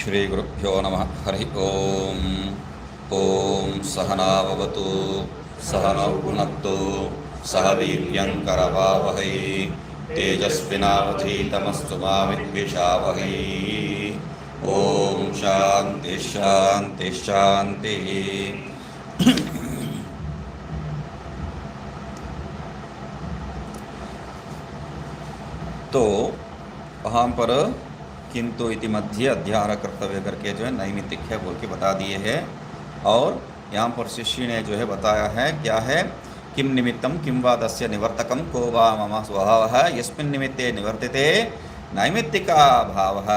श्रीगुरुभ्यो नमः। हरि ओम। ओम सहनाववतु सहनौ भुनक्तु सह वीर्यं करवावहै तेजस्विनावधीतमस्तु मा विद्विषावहै। ओम शांति शांति शांति। तो वहाँ पर किंतु इति मध्य अध्याहार कर्तव्य करके जो है नैमित्तिक है बोल के बता दिए हैं। और यहाँ पर शिष्य ने जो है बताया है क्या है, किम निमित्तम किम वा तस्य निवर्तकम को वा मम स्वभावः यस्मिन् निमित्ते निवर्तिते नैमित्तिका भावः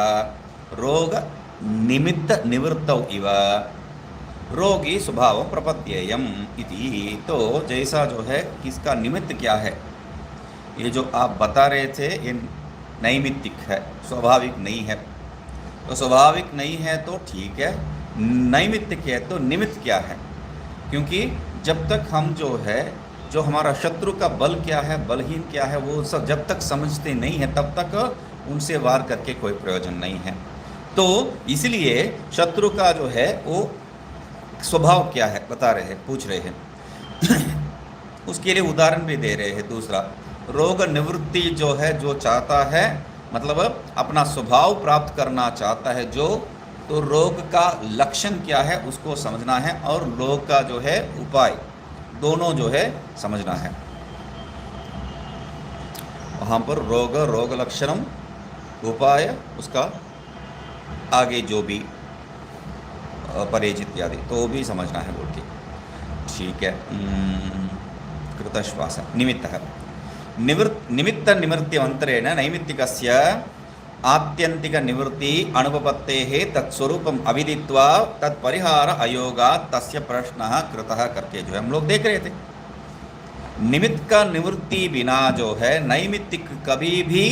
रोग निमित्त निवृत्तौ इव रोगी स्वभाव प्रपद्येयम इति। तो जैसा जो है किसका निमित्त क्या है, ये जो आप बता रहे थे ये नैमित्तिक है, स्वाभाविक नहीं है। तो स्वाभाविक नहीं है तो ठीक है, नैमित्तिक है तो निमित्त क्या है? क्योंकि जब तक हम जो है जो हमारा शत्रु का बल क्या है, बलहीन क्या है, वो सब जब तक समझते नहीं है तब तक उनसे वार करके कोई प्रयोजन नहीं है। तो इसलिए शत्रु का जो है वो स्वभाव क्या है बता रहे हैं, पूछ रहे हैं। उसके लिए उदाहरण भी दे रहे हैं। दूसरा, रोग निवृत्ति जो है, जो चाहता है मतलब अपना स्वभाव प्राप्त करना चाहता है जो, तो रोग का लक्षण क्या है उसको समझना है और रोग का जो है उपाय, दोनों जो है समझना है। वहाँ पर रोग लक्षणम उपाय, उसका आगे जो भी परहेज इत्यादि तो भी समझना है बोल के। ठीक है। कृतश्वास निमित्त है निमित्त निवृत्त्यंतरेण नैमित्तिकस्य आत्यंतिक निवृत्ति अनुपपत्तेः तत्स्वरूपम अविदित्वा तत्परिहार अयोगात् तस्य प्रश्नः कृतः करके जो है हम लोग देख रहे थे। निमित्त का निवृत्ति बिना जो है नैमित्तिक कभी भी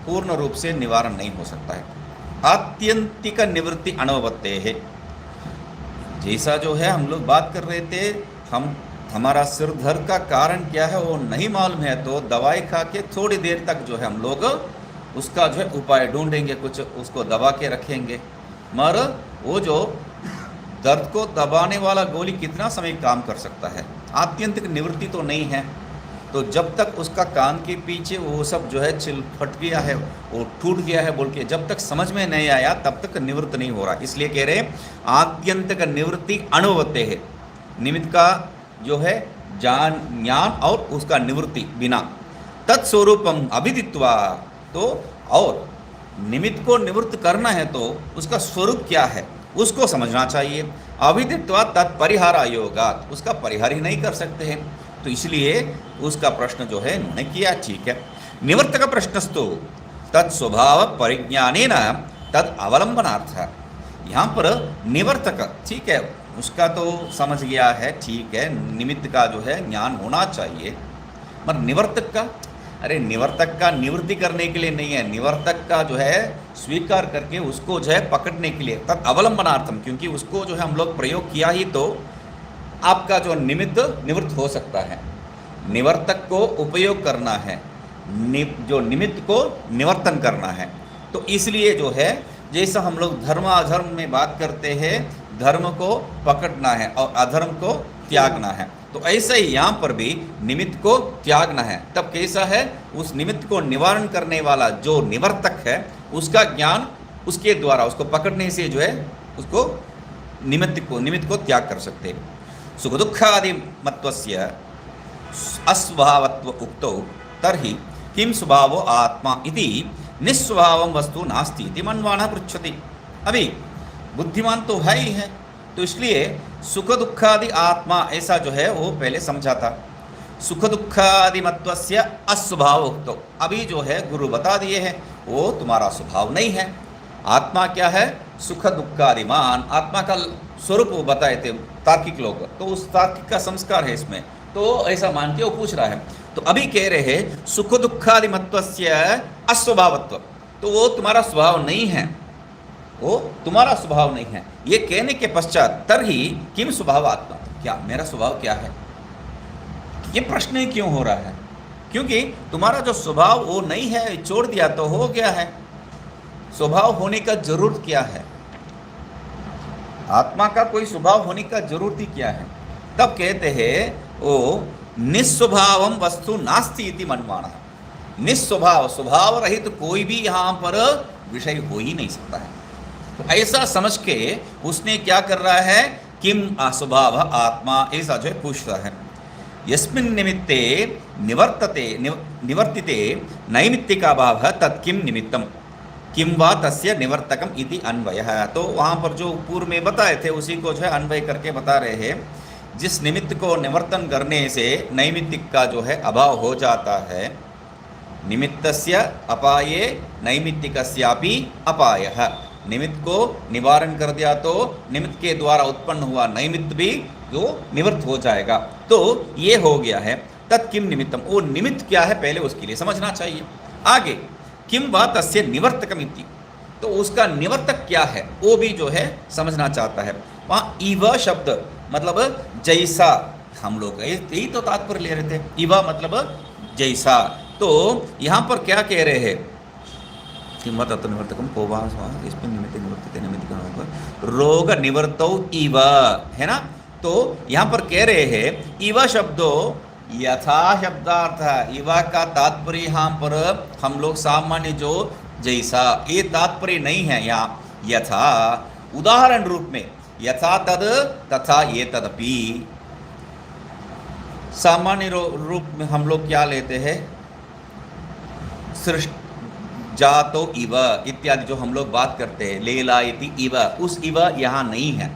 पूर्ण रूप से निवारण नहीं हो सकता है। आत्यंतिक निवृत्ति अनुपपत्तेः, जैसा जो है हम लोग बात कर रहे थे, हमारा सिर दर्द का कारण क्या है वो नहीं मालूम है तो दवाई खा के थोड़ी देर तक जो है हम लोग उसका जो है उपाय ढूंढेंगे, कुछ उसको दबा के रखेंगे। मगर वो जो दर्द को दबाने वाला गोली कितना समय काम कर सकता है? आत्यंतिक निवृत्ति तो नहीं है। तो जब तक उसका कान के पीछे वो सब जो है छिल फट गया है, वो टूट गया है बोल के जब तक समझ में नहीं आया तब तक निवृत्त नहीं हो रहा। इसलिए कह रहे आत्यंतिक निवृत्ति अनुवत्ते है। निमित्त का जो है ज्ञान और उसका निवृत्ति बिना तत्स्वरूपम अभिदित्वा, तो और निमित्त को निवृत्त करना है तो उसका स्वरूप क्या है उसको समझना चाहिए। अभिदित्वा तत्परिहार अयोगात्, उसका परिहार ही नहीं कर सकते हैं। तो इसलिए उसका प्रश्न जो है उन्होंने किया। ठीक है। निवर्तक प्रश्नस्तु तत्स्वभाव परिज्ञानेन तद अवलंबनार्थ। यहाँ पर निवर्तक ठीक है, उसका तो समझ गया है, ठीक है, निमित्त का जो है ज्ञान होना चाहिए। मगर निवर्तक का, अरे निवर्तक का निवृत्ति करने के लिए नहीं है, निवर्तक का जो है स्वीकार करके उसको जो है पकड़ने के लिए, तद अवलंबनार्थम, क्योंकि उसको जो है हम लोग प्रयोग किया ही तो आपका जो निमित्त निवृत्त हो सकता है। निवर्तक को उपयोग करना है, जो निमित्त को निवर्तन करना है। तो इसलिए जो है जैसा हम लोग धर्म अधर्म में बात करते हैं, धर्म को पकड़ना है और अधर्म को त्यागना है, तो ऐसा ही यहाँ पर भी निमित्त को त्यागना है। तब कैसा है, उस निमित्त को निवारण करने वाला जो निवर्तक है उसका ज्ञान, उसके द्वारा उसको पकड़ने से जो है उसको निमित्त को त्याग कर सकते हैं। सुख दुखादि मत्वस्य अस्वभावत्व उक्तौ तर्हि किम स्वभावो आत्मा इति निस्वभावं वस्तु नास्ति इति मन्वाना पृच्छति। अभी बुद्धिमान तो है ही है, तो इसलिए सुख दुखादि आत्मा ऐसा जो है वो पहले समझा था। सुख दुखादि मत्वस्य अस्वभाव उक्तो, अभी जो है गुरु बता दिए हैं वो तुम्हारा स्वभाव नहीं है। आत्मा क्या है? सुख दुखादिमान, आत्मा का स्वरूप वो बताए थे तार्किक लोग, तो उस तार्किक का संस्कार है इसमें, तो ऐसा मान के वो पूछ रहा है। तो अभी कह रहे हैं सुख दुखादि मत्वस्य अस्वभावत्व, तो वो तुम्हारा स्वभाव नहीं है, वो तुम्हारा स्वभाव नहीं है। ये कहने के पश्चात तरही किम स्वभाव आत्मा, क्या मेरा स्वभाव क्या है? ये प्रश्न ही क्यों हो रहा है? क्योंकि तुम्हारा जो स्वभाव वो नहीं है, छोड़ दिया तो हो गया है। स्वभाव होने का जरूरत क्या है? आत्मा का कोई स्वभाव होने का जरूरत ही क्या है? तब कहते हैं वो निस्वभावम वस्तु नास्ति इति मन्वाना। निस्वभाव, स्वभाव रहित तो कोई भी यहाँ पर विषय हो ही नहीं सकता है। तो ऐसा समझ के उसने क्या कर रहा है, किम अस्वभाव आत्मा, ऐसा जो है पूछता है। यस्मिन् निमित्ते निवर्तते निवर्तिते नैमित्तिका भाव तत् किम निमित्तम किम वा तस्य निवर्तकम इति अन्वयः। तो वहाँ पर जो पूर्व में बताए थे उसी को जो है अन्वय करके बता रहे हैं। जिस निमित्त को निवर्तन करने से नैमित्तिक का जो है अभाव हो जाता है, निमित्तस्य अपाये नैमित्तिकस्यापि अपायः। निमित्त को निवारण कर दिया तो निमित्त के द्वारा उत्पन्न हुआ नैमित्त भी जो निवृत्त हो जाएगा। तो ये हो गया है तत् किम निमित्तम, वो निमित्त क्या है पहले उसके लिए समझना चाहिए। आगे किम वा तस्य निवर्तकम इति, तो उसका निवर्तक क्या है वो भी जो है समझना चाहता है। वहाँ इव शब्द मतलब जैसा, हम लोग यही तो तात्पर्य ले रहे थे, इव मतलब जैसा। तो यहाँ पर क्या कह रहे हैं, किम वा तत् निवर्तकम को वा इसमें निमित्त निवर्तिते निमित्त रोग निवर्तौ इव, है ना। तो यहाँ पर कह रहे हैं इव शब्दों यथा शब्दार्थ, इवा का तात्पर्य यहाँ पर हम लोग सामान्य जो जैसा, ये तात्पर्य नहीं है यहाँ। यथा उदाहरण रूप में यथा तद तथा ये तदपि, सामान्य रूप में हम लोग क्या लेते हैं, सृष्ट जातो इव इत्यादि जो हम लोग बात करते हैं, लेला इति इव, उस इव यहाँ नहीं है।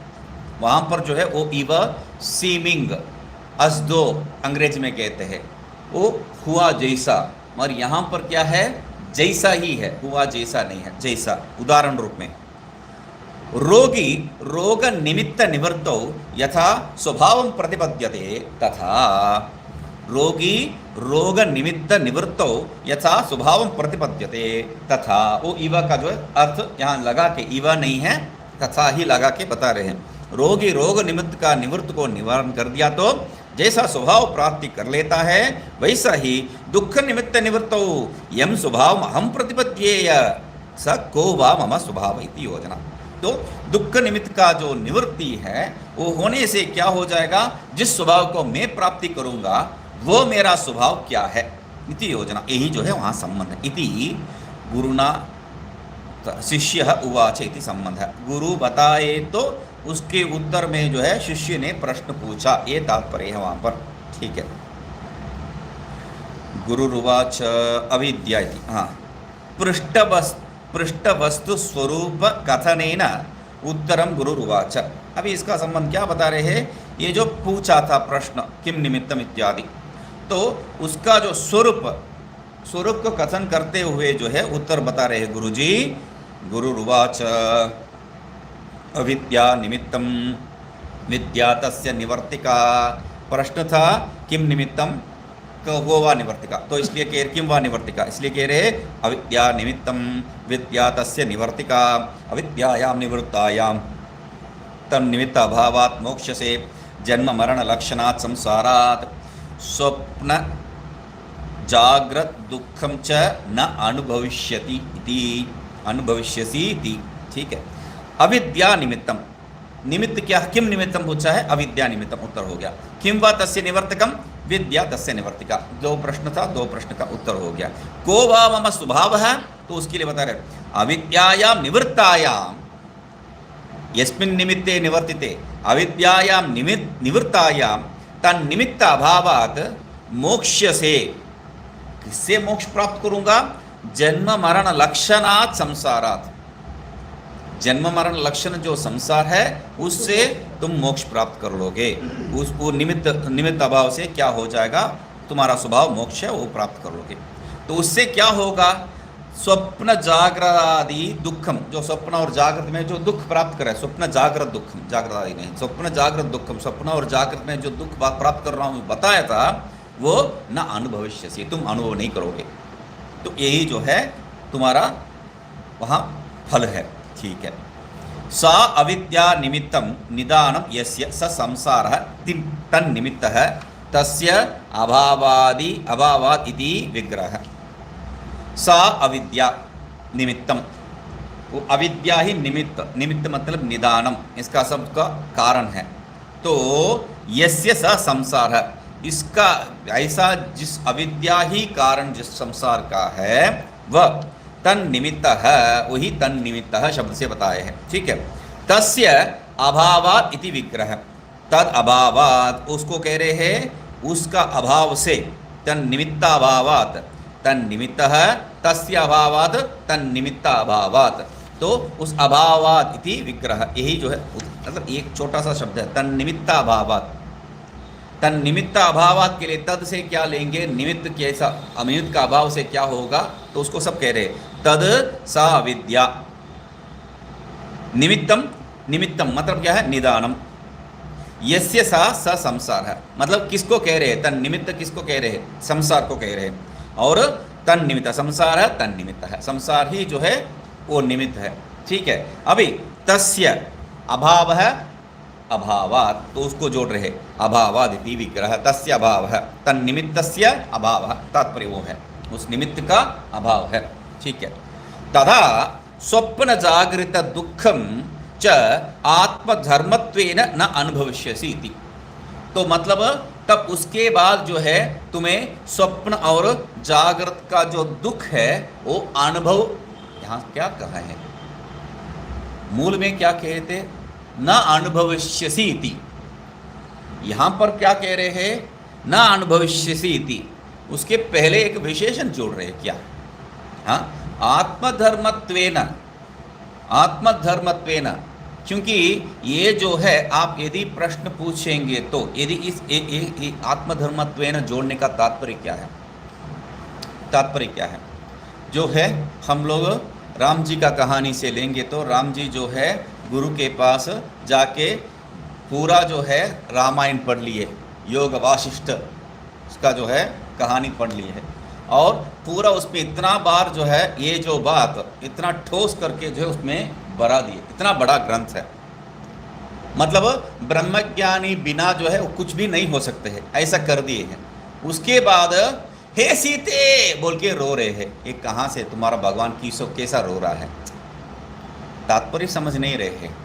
वहाँ पर जो है वो इव सीमिंग असदो अंग्रेज में कहते हैं, वो हुआ जैसा, और यहाँ पर क्या है, जैसा ही है, हुआ जैसा नहीं है, जैसा। उदाहरण रूप में रोगी रोग निमित्त निवृत्तौ यथा स्वभावं प्रतिपद्यते तथा, रोगी रोग निमित्त निवृत्तौ यथा स्वभावं प्रतिपद्यते तथा, वो इवा का जो है अर्थ यहाँ लगा के, इवा नहीं है तथा ही लगा के बता रहे हैं। रोगी रोग निमित्त का निवृत्त को निवारण कर दिया तो जैसा स्वभाव प्राप्ति कर लेता है, वैसा ही दुख निमित्त निवृत्तौ यम स्वभाव हम प्रतिपद्येय स को वा मम स्वभाव इति योजना। तो दुख निमित्त का जो निवृत्ति है वो होने से क्या हो जाएगा, जिस स्वभाव को मैं प्राप्ति करूंगा वो मेरा स्वभाव क्या है इति योजना, यही जो है वहाँ संबंध है। इति गुरुना शिष्य उवाच इति संबंध है। गुरु बताए तो उसके उत्तर में जो है शिष्य ने प्रश्न पूछा, ये तात्पर्य है वहाँ पर। ठीक है, गुरुरुवाच अविद्या इति, हाँ, पृष्ठवस्तु स्वरूप कथनेन उत्तरम गुरुरुवाच। अभी इसका संबंध क्या बता रहे हैं, ये जो पूछा था प्रश्न किम निमित्तम इत्यादि, तो उसका जो स्वरूप को कथन करते हुए जो है उत्तर बता रहे हैं गुरुजी। गुरुरुवाच अविद्या निमित्तम विद्या तस्य निवर्तिका। प्रश्न था किम निमित्तम को वा निवर्तिका, तो इसलिए कह किम वा निवर्तिका, इसलिए कह रहे अविद्या निमित्तम विद्या तस्य निवर्तिका। अविद्यायाम निवृत्तायाम तन्निमित्त अभावात् मोक्षसे जन्म मरण लक्षणात् संसारात् स्वप्न जाग्रत दुखम च न अनुभविष्यति इति, अनुभविष्यसि इति। ठीक है, अविद्या निमित्तम, निमित्त क्या, किम निमित्तम पूछा है, अविद्या निमित्तम उत्तर हो गया। किम वा तस्य निवर्तकम विद्या तस्य निवर्तिका, दो प्रश्न था, दो प्रश्न का उत्तर हो गया। को वा मम स्वभाव है, तो उसके लिए बता रहे अविद्यायाम निवृत्तायाम यस्मिन् निमित्ते निवर्तिते अविद्यायाम निवृत्तायाम तन्निमित्त अभावात् मोक्ष्यसे, किससे मोक्ष प्राप्त करूंगा, जन्म मरण लक्षणात् संसारात्, जन्म मरण लक्षण जो संसार है उससे तुम मोक्ष प्राप्त कर लोगे। उस वो निमित्त अभाव से क्या हो जाएगा, तुम्हारा स्वभाव मोक्ष है वो प्राप्त कर लोगे। तो उससे क्या होगा, स्वप्न जागृत आदि दुखम, जो स्वप्न और जागृत में जो दुख प्राप्त करे, स्वप्न जागृत दुखम, जागृत आदि नहीं, स्वप्न जागृत दुखम, स्वप्न और जागृत में जो दुख प्राप्त कर रहा हूँ बताया था वो न अनुभविष्य से, तुम अनुभव नहीं करोगे। तो यही जो है तुम्हारा वहाँ फल है। ठीक है, सा अविद्या निमित्तम निदानम यस्य स संसारः तन्निमित्तः तस्य अभावादि अभावात् इति विग्रह। सा अविद्या निमित्तम, वो अविद्या ही निमित्त, निमित्त मतलब निदानम, इसका सबका कारण है। तो यस्य स संसार, इसका ऐसा जिस अविद्या ही कारण जिस संसार का है वह तन निमित्त है, वही तन निमित्त शब्द से बताए हैं। ठीक है। तस्य अभावात इति विग्रह, तद अभावात उसको कह रहे हैं उसका अभाव से, तन निमित्ताभावात, तन निमित्त है तस्य अभावात तन निमित्त अभावात, तो उस अभावात इति विग्रह, यही जो है मतलब एक छोटा सा शब्द है तन निमित्त अभावात। तन निमित्त अभावात के लिए तद से क्या लेंगे, निमित्त कैसा, अनिमित्त का अभाव से क्या होगा, तो उसको सब कह रहे तद सा विद्या। निमित्तम, निमित्तम मतलब क्या है, निदानम। यस्य सा स संसार है, मतलब किसको कह रहे हैं, तन निमित्त किसको कह रहे हैं, संसार को कह रहे हैं। और तन निमित्त संसार है, तन निमित्त है, संसार ही जो है वो निमित्त है। ठीक है। अभी तस्य अभाव है, अभावात, तो उसको जोड़ रहे अभावाद इति विग्रह, तस्य अभाव है, तन निमित्तस्य अभाव है, तात्पर्य वो है उस निमित्त का अभाव है। ठीक है। तथा स्वप्न जागृत दुखम च आत्मधर्मत्वेन न अनुभविष्यसि इति, तो मतलब तब उसके बाद जो है तुम्हें स्वप्न और जागृत का जो दुख है वो अनुभव, यहाँ क्या कहा है, मूल में क्या कहते, न अनुभविष्यसि इति, यहाँ पर क्या कह रहे हैं, न अनुभविष्यसि इति, उसके पहले एक विशेषण जोड़ रहे हैं क्या, हाँ, आत्मधर्मत्वेन, आत्मधर्मत्वेन, क्योंकि ये जो है आप यदि प्रश्न पूछेंगे तो यदि इस आत्मधर्मत्वेन जोड़ने का तात्पर्य क्या है, तात्पर्य क्या है, जो है हम लोग राम जी का कहानी से लेंगे तो राम जी जो है गुरु के पास जाके पूरा जो है रामायण पढ़ लिए, योग वासिष्ठ उसका जो है कहानी पढ़ ली है, और पूरा उसमें इतना बार जो है ये जो बात इतना ठोस करके जो है उसमें भरा दिए, इतना बड़ा ग्रंथ है, मतलब ब्रह्मज्ञानी बिना जो है वो कुछ भी नहीं हो सकते हैं, ऐसा कर दिए हैं। उसके बाद हे सीते बोल के रो रहे हैं, ये कहाँ से तुम्हारा भगवान कैसा रो रहा है, तात्पर्य समझ नहीं रहे हैं,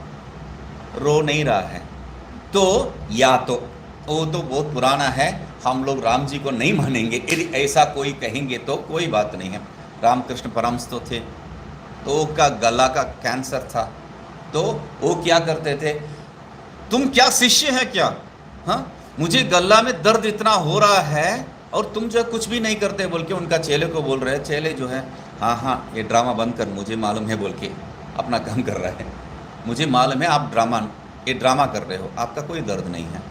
रो नहीं रहा है। तो या तो वो तो बहुत पुराना है, हम लोग राम जी को नहीं मानेंगे, यदि ऐसा कोई कहेंगे तो कोई बात नहीं है। रामकृष्ण परमहंस तो थे, तो का गला का कैंसर था, तो वो क्या करते थे, तुम क्या शिष्य है क्या, हाँ, मुझे गला में दर्द इतना हो रहा है और तुम जो कुछ भी नहीं करते बोल के उनका चेले को बोल रहे हैं। चेले जो है हाँ हाँ ये ड्रामा बंद कर, मुझे मालूम है बोल के अपना काम कर रहा है, मुझे मालूम है आप ये ड्रामा कर रहे हो, आपका कोई दर्द नहीं है।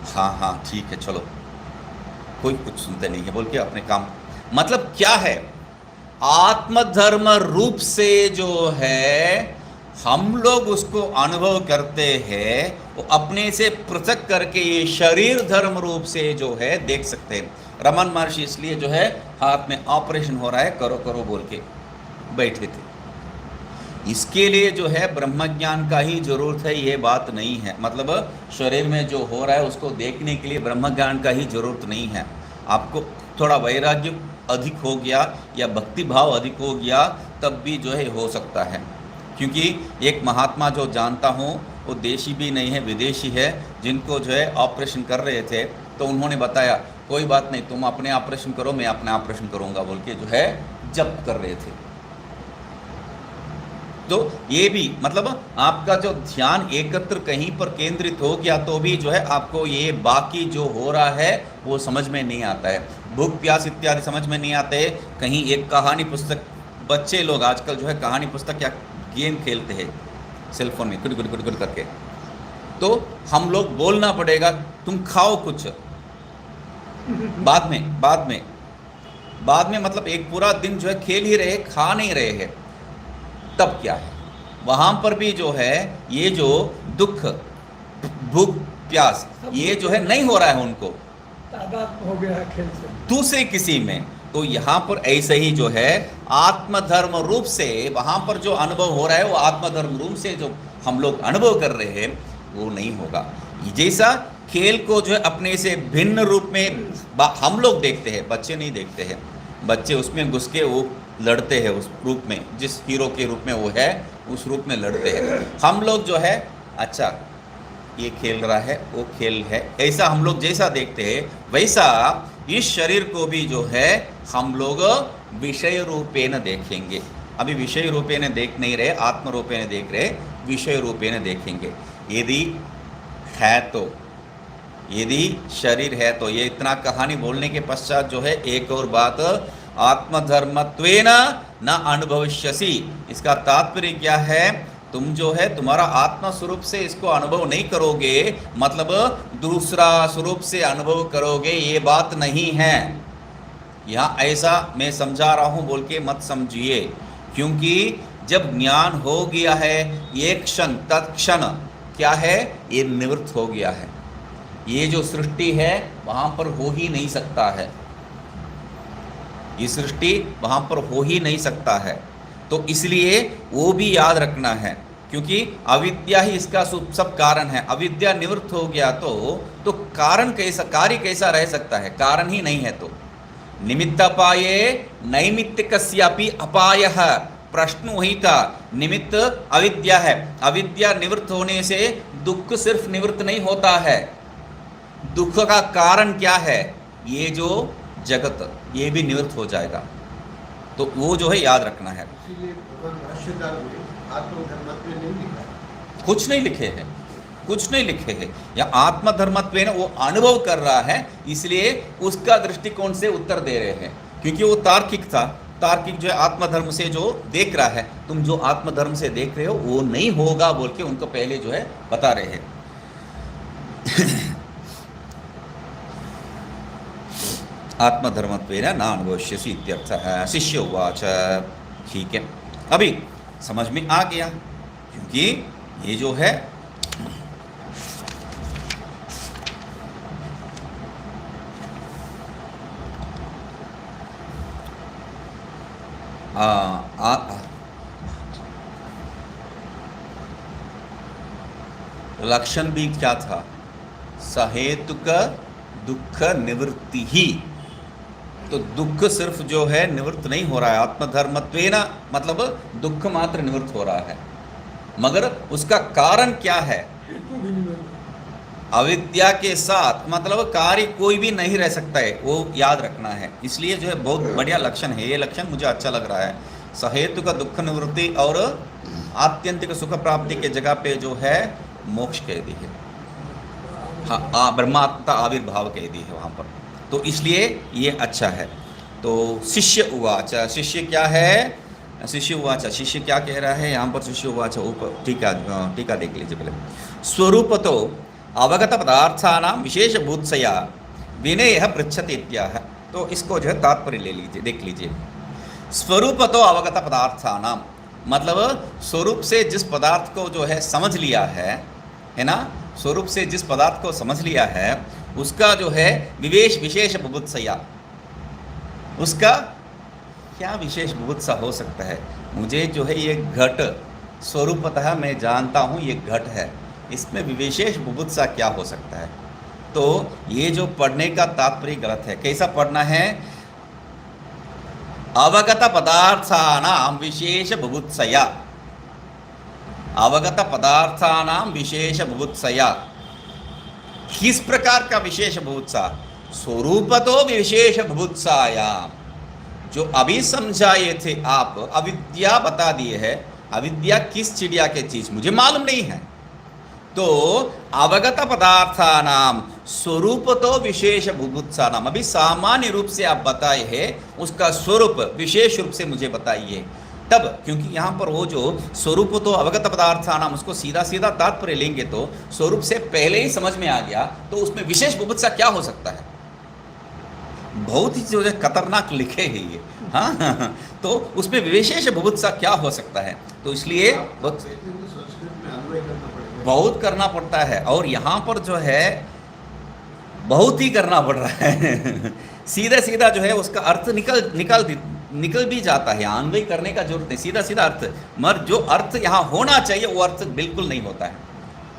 हाँ हाँ ठीक है चलो, कोई कुछ सुनते नहीं है बोल के अपने काम, मतलब क्या है, आत्मधर्म रूप से जो है हम लोग उसको अनुभव करते हैं, वो अपने से पृथक करके ये शरीर धर्म रूप से जो है देख सकते हैं। रमन महर्षि इसलिए जो है हाथ में ऑपरेशन हो रहा है करो करो बोल के बैठे थे, इसके लिए जो है ब्रह्मज्ञान का ही जरूरत है, ये बात नहीं है, मतलब शरीर में जो हो रहा है उसको देखने के लिए ब्रह्मज्ञान का ही जरूरत नहीं है। आपको थोड़ा वैराग्य अधिक हो गया या भक्ति भाव अधिक हो गया तब भी जो है हो सकता है, क्योंकि एक महात्मा जो जानता हूँ वो देशी भी नहीं है विदेशी है, जिनको जो है ऑपरेशन कर रहे थे तो उन्होंने बताया कोई बात नहीं तुम अपने ऑपरेशन करो मैं अपने ऑपरेशन करूँगा बोल के जो है जब्त कर रहे थे। तो ये भी मतलब आपका जो ध्यान एकत्र कहीं पर केंद्रित हो गया तो भी जो है आपको ये बाकी जो हो रहा है वो समझ में नहीं आता है, भूख प्यास इत्यादि समझ में नहीं आते। कहीं एक कहानी पुस्तक, बच्चे लोग आजकल जो है कहानी पुस्तक या गेम खेलते हैं सेलफोन में गुड गुड गुड गुड करके, तो हम लोग बोलना पड़ेगा तुम खाओ कुछ, बाद में मतलब एक पूरा दिन जो है खेल ही रहे खा नहीं रहे हैं, तब क्या है वहाँ पर भी जो है ये जो दुख भूख प्यास ये जो है नहीं हो रहा है उनको, तादाद हो गया है खेल से दूसरे किसी में। तो यहाँ पर ऐसे ही जो है आत्मधर्म रूप से वहाँ पर जो अनुभव हो रहा है वो आत्मधर्म रूप से जो हम लोग अनुभव कर रहे हैं वो नहीं होगा। जैसा खेल को जो है अपने से भिन्न रूप में हम लोग देखते हैं, बच्चे नहीं देखते हैं, बच्चे उसमें घुस के वो लड़ते हैं उस रूप में, जिस हीरो के रूप में वो है उस रूप में लड़ते हैं। हम लोग जो है अच्छा ये खेल रहा है वो खेल है, ऐसा हम लोग जैसा देखते हैं वैसा इस शरीर को भी जो है हम लोग विषय रूपेण देखेंगे। अभी विषय रूपेण देख नहीं रहे, आत्म रूपेण देख रहे, विषय रूपेण देखेंगे। यदि है तो, यदि शरीर है तो, ये इतना कहानी बोलने के पश्चात जो है एक और बात, आत्मधर्मत्वेन न अनुभविष्यसि, इसका तात्पर्य क्या है, तुम जो है तुम्हारा आत्मा स्वरूप से इसको अनुभव नहीं करोगे, मतलब दूसरा स्वरूप से अनुभव करोगे, ये बात नहीं है। यहाँ ऐसा मैं समझा रहा हूँ बोल के मत समझिए, क्योंकि जब ज्ञान हो गया है एक क्षण तत्क्षण क्या है, ये निवृत्त हो गया है। ये जो सृष्टि है वहाँ पर हो ही नहीं सकता है, ये सृष्टि वहाँ पर हो ही नहीं सकता है। तो इसलिए वो भी याद रखना है, क्योंकि अविद्या ही इसका सब कारण है। अविद्या निवृत्त हो गया तो कारण कैसा, कार्य कैसा रह सकता है, कारण ही नहीं है। तो निमित्तापाये नैमित्तिकस्यापि अपायः, प्रश्न वही था, निमित्त अविद्या है, अविद्या निवृत्त होने से दुख सिर्फ निवृत्त नहीं होता है, दुख का कारण क्या है, ये जो जगत ये भी निवृत्त हो जाएगा। तो वो जो है याद रखना है। इसीलिए भगवान भाष्यकार ने आत्मधर्मत्व नहीं लिखा है। कुछ नहीं लिखे हैं, कुछ नहीं लिखे हैं। या आत्मधर्मत्वेन वो अनुभव कर रहा है, इसलिए उसका दृष्टिकोण से उत्तर दे रहे हैं, क्योंकि वो तार्किक था। तार्किक जो है आत्मधर्म से जो देख रहा है, तुम जो आत्मधर्म से देख रहे हो वो नहीं होगा बोल के उनको पहले जो है बता रहे हैं। आत्मधर्मत्वेन न अनुभविष्यसि इत्यर्थः। शिष्य उवाच, ठीक है, अभी समझ में आ गया, क्योंकि ये जो है लक्षण भी क्या था, सहेतुक दुख निवृत्ति ही। तो दुख सिर्फ जो है निवृत्त नहीं हो रहा है, आत्मधर्मत्वेन मतलब दुख मात्र निवृत्त हो रहा है, मगर उसका कारण क्या है, हेतु भी नहीं बन अविद्या के साथ मतलब कार्य कोई भी नहीं रह सकता है, वो याद रखना है। इसलिए जो है बहुत बढ़िया लक्षण है, ये लक्षण मुझे अच्छा लग रहा है। सहेतु का दुख निवृत्ति और आत्यंतिक सुख प्राप्ति के जगह पे जो है मोक्ष कह दी है, हाँ ब्रह्मात्मा आविर्भाव कह दी है वहाँ पर। तो इसलिए ये अच्छा है। तो शिष्य उवाच, शिष्य क्या है, शिष्य उवाच, शिष्य क्या कह रहा है यहाँ पर, शिष्य उवाच ऊपर टीका देख लीजिए पहले। स्वरूपतो अवगत पदार्थानां विशेषभूतसया विनयः पृच्छति इत्याह। तो इसको जो है तात्पर्य ले लीजिए, देख लीजिए। स्वरूपतो अवगत पदार्थानां मतलब स्वरूप से जिस पदार्थ को जो है समझ लिया है ना, स्वरूप से जिस पदार्थ को समझ लिया है उसका जो है विशेष बुभुत्सया, उसका क्या विशेष बुभुत्सा हो सकता है। मुझे जो है ये घट स्वरूपतः मैं जानता हूँ ये घट है, इसमें विशेष बुभुत्सा क्या हो सकता है। तो ये जो पढ़ने का तात्पर्य गलत है। कैसा पढ़ना है, अवगत पदार्थानां विशेष बुभुत्सया, अवगत पदार्थानां विशेष बुभुत्सया। किस प्रकार का विशेष बुभुत्सा, स्वरूपतो विशेष बुभुत्साया। जो अभी समझाए थे आप, अविद्या बता दिए है, अविद्या किस चिड़िया के चीज मुझे मालूम नहीं है। तो अवगत पदार्थानाम स्वरूपतो विशेष बुभुत्सानाम, अभी सामान्य रूप से आप बताए हैं, उसका स्वरूप विशेष रूप से मुझे बताइए। तब क्योंकि यहाँ पर वो जो स्वरूप तो अवगत पदार्थानाम, उसको सीधा सीधा तात्पर्य लेंगे तो स्वरूप से पहले ही समझ में आ गया, तो उसमें विशेष बुभुत्सा क्या हो सकता है। बहुत ही जो है खतरनाक लिखे हैं ये, हाँ तो उसमें विशेष बुभुत्सा क्या हो सकता है। तो इसलिए बहुत करना पड़ता है, और यहाँ पर जो है बहुत ही करना पड़ रहा है। सीधा सीधा जो है उसका अर्थ निकल भी जाता है, अन्वय करने का जरूरत नहीं, सीधा सीधा अर्थ, मगर जो अर्थ यहाँ होना चाहिए वो अर्थ बिल्कुल नहीं होता है।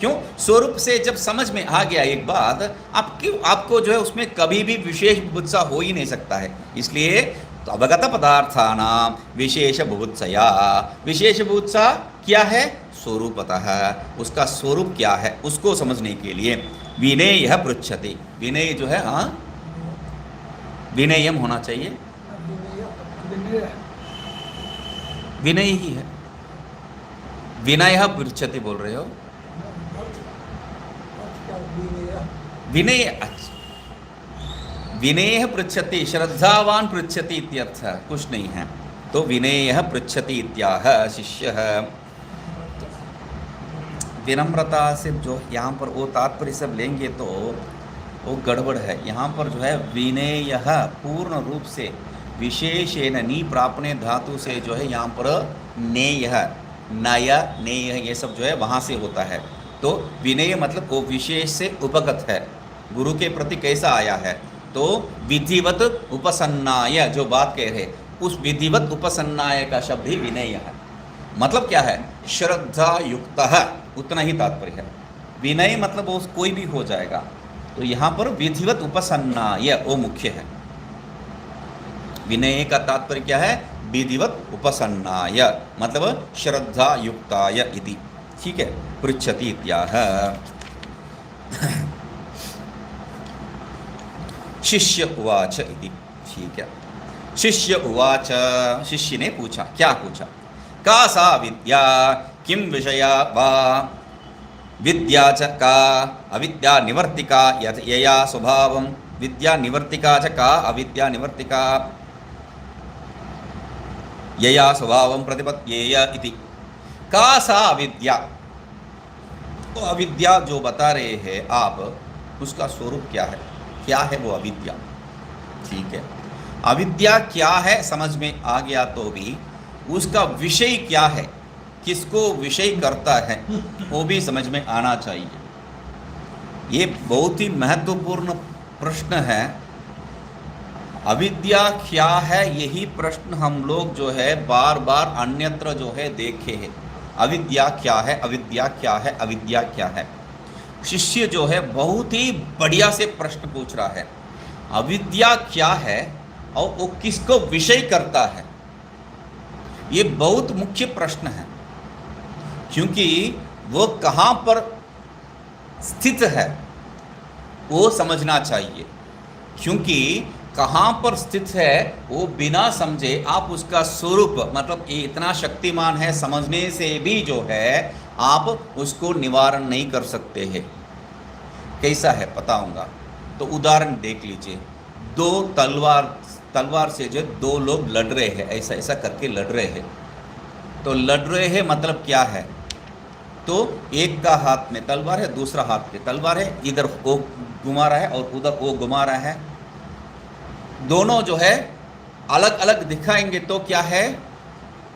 क्यों, स्वरूप से जब समझ में आ गया एक बात, आपको जो है उसमें कभी भी विशेष बुभुत्सा हो ही नहीं सकता है। इसलिए तो अवगत पदार्थानां विशेष बुभुत्सया, विशेष बुभुत्सा क्या है? स्वरूपतः, उसका स्वरूप क्या है उसको समझने के लिए विनेयः पृच्छति, विनय जो है हाँ विनयम होना चाहिए, विनय विनय ही है, विनयः पृच्छति बोल रहे हो, विनय अच्छा, विनयः पृच्छति, श्रद्धावान पृच्छति इत्यर्थ कुछ नहीं है, तो विनयः पृच्छति इत्याह शिष्यः। विनम्रता से जो यहाँ पर वो तात्पर्य सब लेंगे तो वो गड़बड़ है। यहाँ पर जो है विनेयः पूर्ण रूप से विशेषेण नी प्रापणे धातु से जो है यहाँ पर नेयः नय नेय ये सब जो है वहाँ से होता है। तो विनय मतलब वो विशेष से उपगत है, गुरु के प्रति कैसा आया है, तो विधिवत उपसन्नाय जो बात कह रहे उस विधिवत उपसन्नाय का शब्द ही विनय है। मतलब क्या है? श्रद्धा युक्त, उतना ही तात्पर्य है। विनय मतलब वो कोई भी हो जाएगा, तो यहाँ पर विधिवत उपसन्नाय वो मुख्य है। विनय का तात्पर्य क्या है? विधिवत उपसन्नाय मतलब श्रद्धा युक्ताय इति, ठीक है। पृच्छति इत्याह। शिष्य उवाच इति, ठीक है। शिष्य उवाच, शिष्य ने पूछा, क्या पूछा? का सा विद्या किम विषया वा विद्या च का अविद्या निवर्तिका यया स्वभावं, विद्या निवर्तिका च का अविद्या निवर्तिका यया स्वभावं प्रतिपद्येय इति। का सा अविद्या, तो अविद्या जो बता रहे हैं आप, उसका स्वरूप क्या है? क्या है वो अविद्या? ठीक है, अविद्या क्या है समझ में आ गया, तो भी उसका विषय क्या है, किसको विषय करता है, वो भी समझ में आना चाहिए। ये बहुत ही महत्वपूर्ण प्रश्न है। अविद्या क्या है, यही प्रश्न हम लोग जो है बार बार अन्यत्र जो है देखे हैं। अविद्या क्या है, अविद्या क्या है, अविद्या क्या है। शिष्य जो है बहुत ही बढ़िया से प्रश्न पूछ रहा है, अविद्या क्या है और वो किसको विषय करता है। ये बहुत मुख्य प्रश्न है, क्योंकि वो कहाँ पर स्थित है वो समझना चाहिए। क्योंकि कहाँ पर स्थित है वो बिना समझे आप उसका स्वरूप, मतलब ये इतना शक्तिमान है, समझने से भी जो है आप उसको निवारण नहीं कर सकते हैं। कैसा है बताऊंगा, तो उदाहरण देख लीजिए। दो तलवार से जो दो लोग लड़ रहे हैं, ऐसा ऐसा करके लड़ रहे हैं। तो लड़ रहे हैं मतलब क्या है, तो एक का हाथ में तलवार है, दूसरा हाथ में तलवार है, इधर वो घुमा रहा है और उधर वो घुमा रहा है। दोनों जो है अलग अलग दिखाएंगे तो क्या है,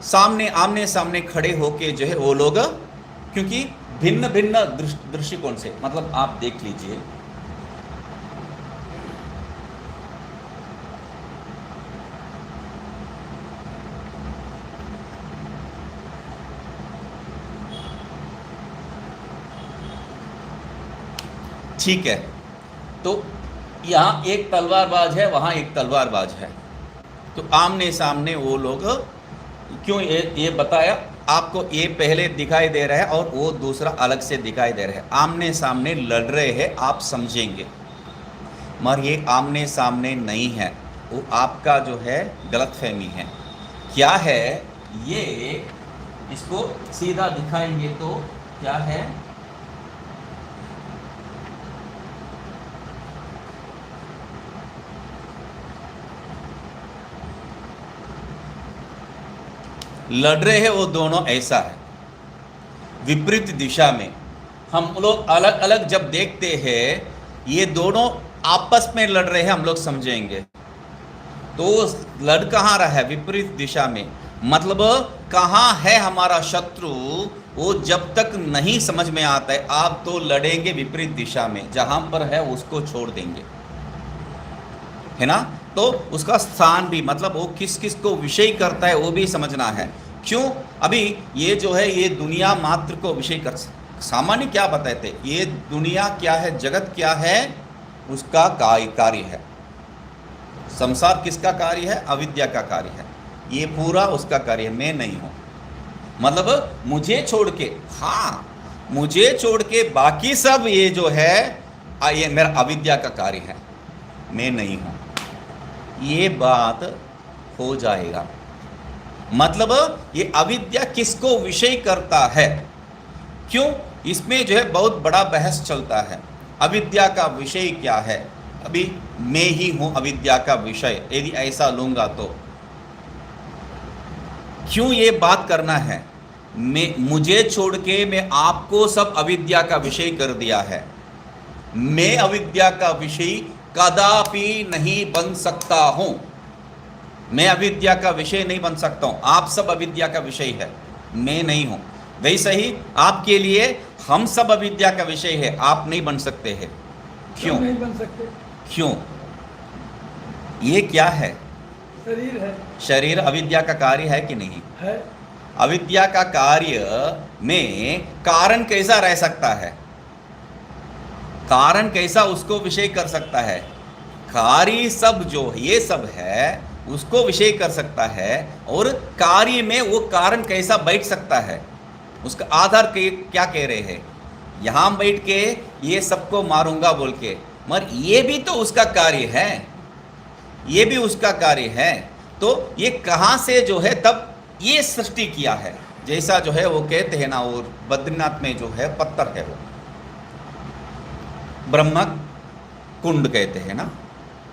सामने आमने सामने खड़े होके जो है वो लोग, क्योंकि भिन्न भिन्न दृष्टिकोण से, मतलब आप देख लीजिए, ठीक है। तो यहाँ एक तलवारबाज है, वहाँ एक तलवारबाज है, तो आमने सामने वो लोग, क्यों ये बताया आपको, ये पहले दिखाई दे रहा है और वो दूसरा अलग से दिखाई दे रहा है। आमने सामने लड़ रहे हैं, आप समझेंगे, मगर ये आमने सामने नहीं है, वो आपका जो है गलतफहमी है। क्या है ये, इसको सीधा दिखाएंगे तो क्या है, लड़ रहे हैं वो दोनों, ऐसा है विपरीत दिशा में। हम लोग अलग अलग जब देखते हैं, ये दोनों आपस में लड़ रहे हैं, हम लोग समझेंगे। तो लड़ कहाँ रहा है, विपरीत दिशा में, मतलब कहाँ है हमारा शत्रु, वो जब तक नहीं समझ में आता है, आप तो लड़ेंगे विपरीत दिशा में, जहां पर है उसको छोड़ देंगे, है ना। तो उसका स्थान भी, मतलब वो किस किस को विषय करता है वो भी समझना है। क्यों, अभी ये जो है ये दुनिया मात्र को विषय कर, सामान्य क्या बताते, ये दुनिया क्या है, जगत क्या है, उसका कार्य है। संसार किसका कार्य है? अविद्या का कार्य है। ये पूरा उसका कार्य है, मैं नहीं हूं। मतलब मुझे छोड़ के, हाँ मुझे छोड़ के बाकी सब ये जो है ये मेरा अविद्या का कार्य है, मैं नहीं हूं। ये बात हो जाएगा। मतलब ये अविद्या किसको विषय करता है? क्यों? इसमें जो है बहुत बड़ा बहस चलता है। अविद्या का विषय क्या है? अभी मैं ही हूं अविद्या का विषय, यदि ऐसा लूंगा तो क्यों ये बात करना है? मुझे छोड़ के मैं आपको सब अविद्या का विषय कर दिया है। मैं अविद्या का विषय कदापि नहीं बन सकता हूं। मैं अविद्या का विषय नहीं बन सकता हूं। आप सब अविद्या का विषय है, मैं नहीं हूं। वैसे ही आपके लिए हम सब अविद्या का विषय है, आप नहीं बन सकते हैं। क्यों नहीं बन सकते? क्यों? ये क्या है? शरीर है। शरीर अविद्या का कार्य है कि नहीं है। अविद्या का कार्य में कारण कैसा रह सकता है? कारण कैसा उसको विषय कर सकता है? कार्य सब जो ये सब है उसको विषय कर सकता है, और कार्य में वो कारण कैसा बैठ सकता है? उसका आधार क्या कह रहे हैं? यहां बैठ के ये सबको मारूंगा बोल के, मगर ये भी तो उसका कार्य है, ये भी उसका कार्य है। तो ये कहां से जो है तब ये सृष्टि किया है? जैसा जो है वो कहते हैं ना, वो बद्रीनाथ में जो है पत्थर है, वो ब्रह्म कुंड कहते हैं ना,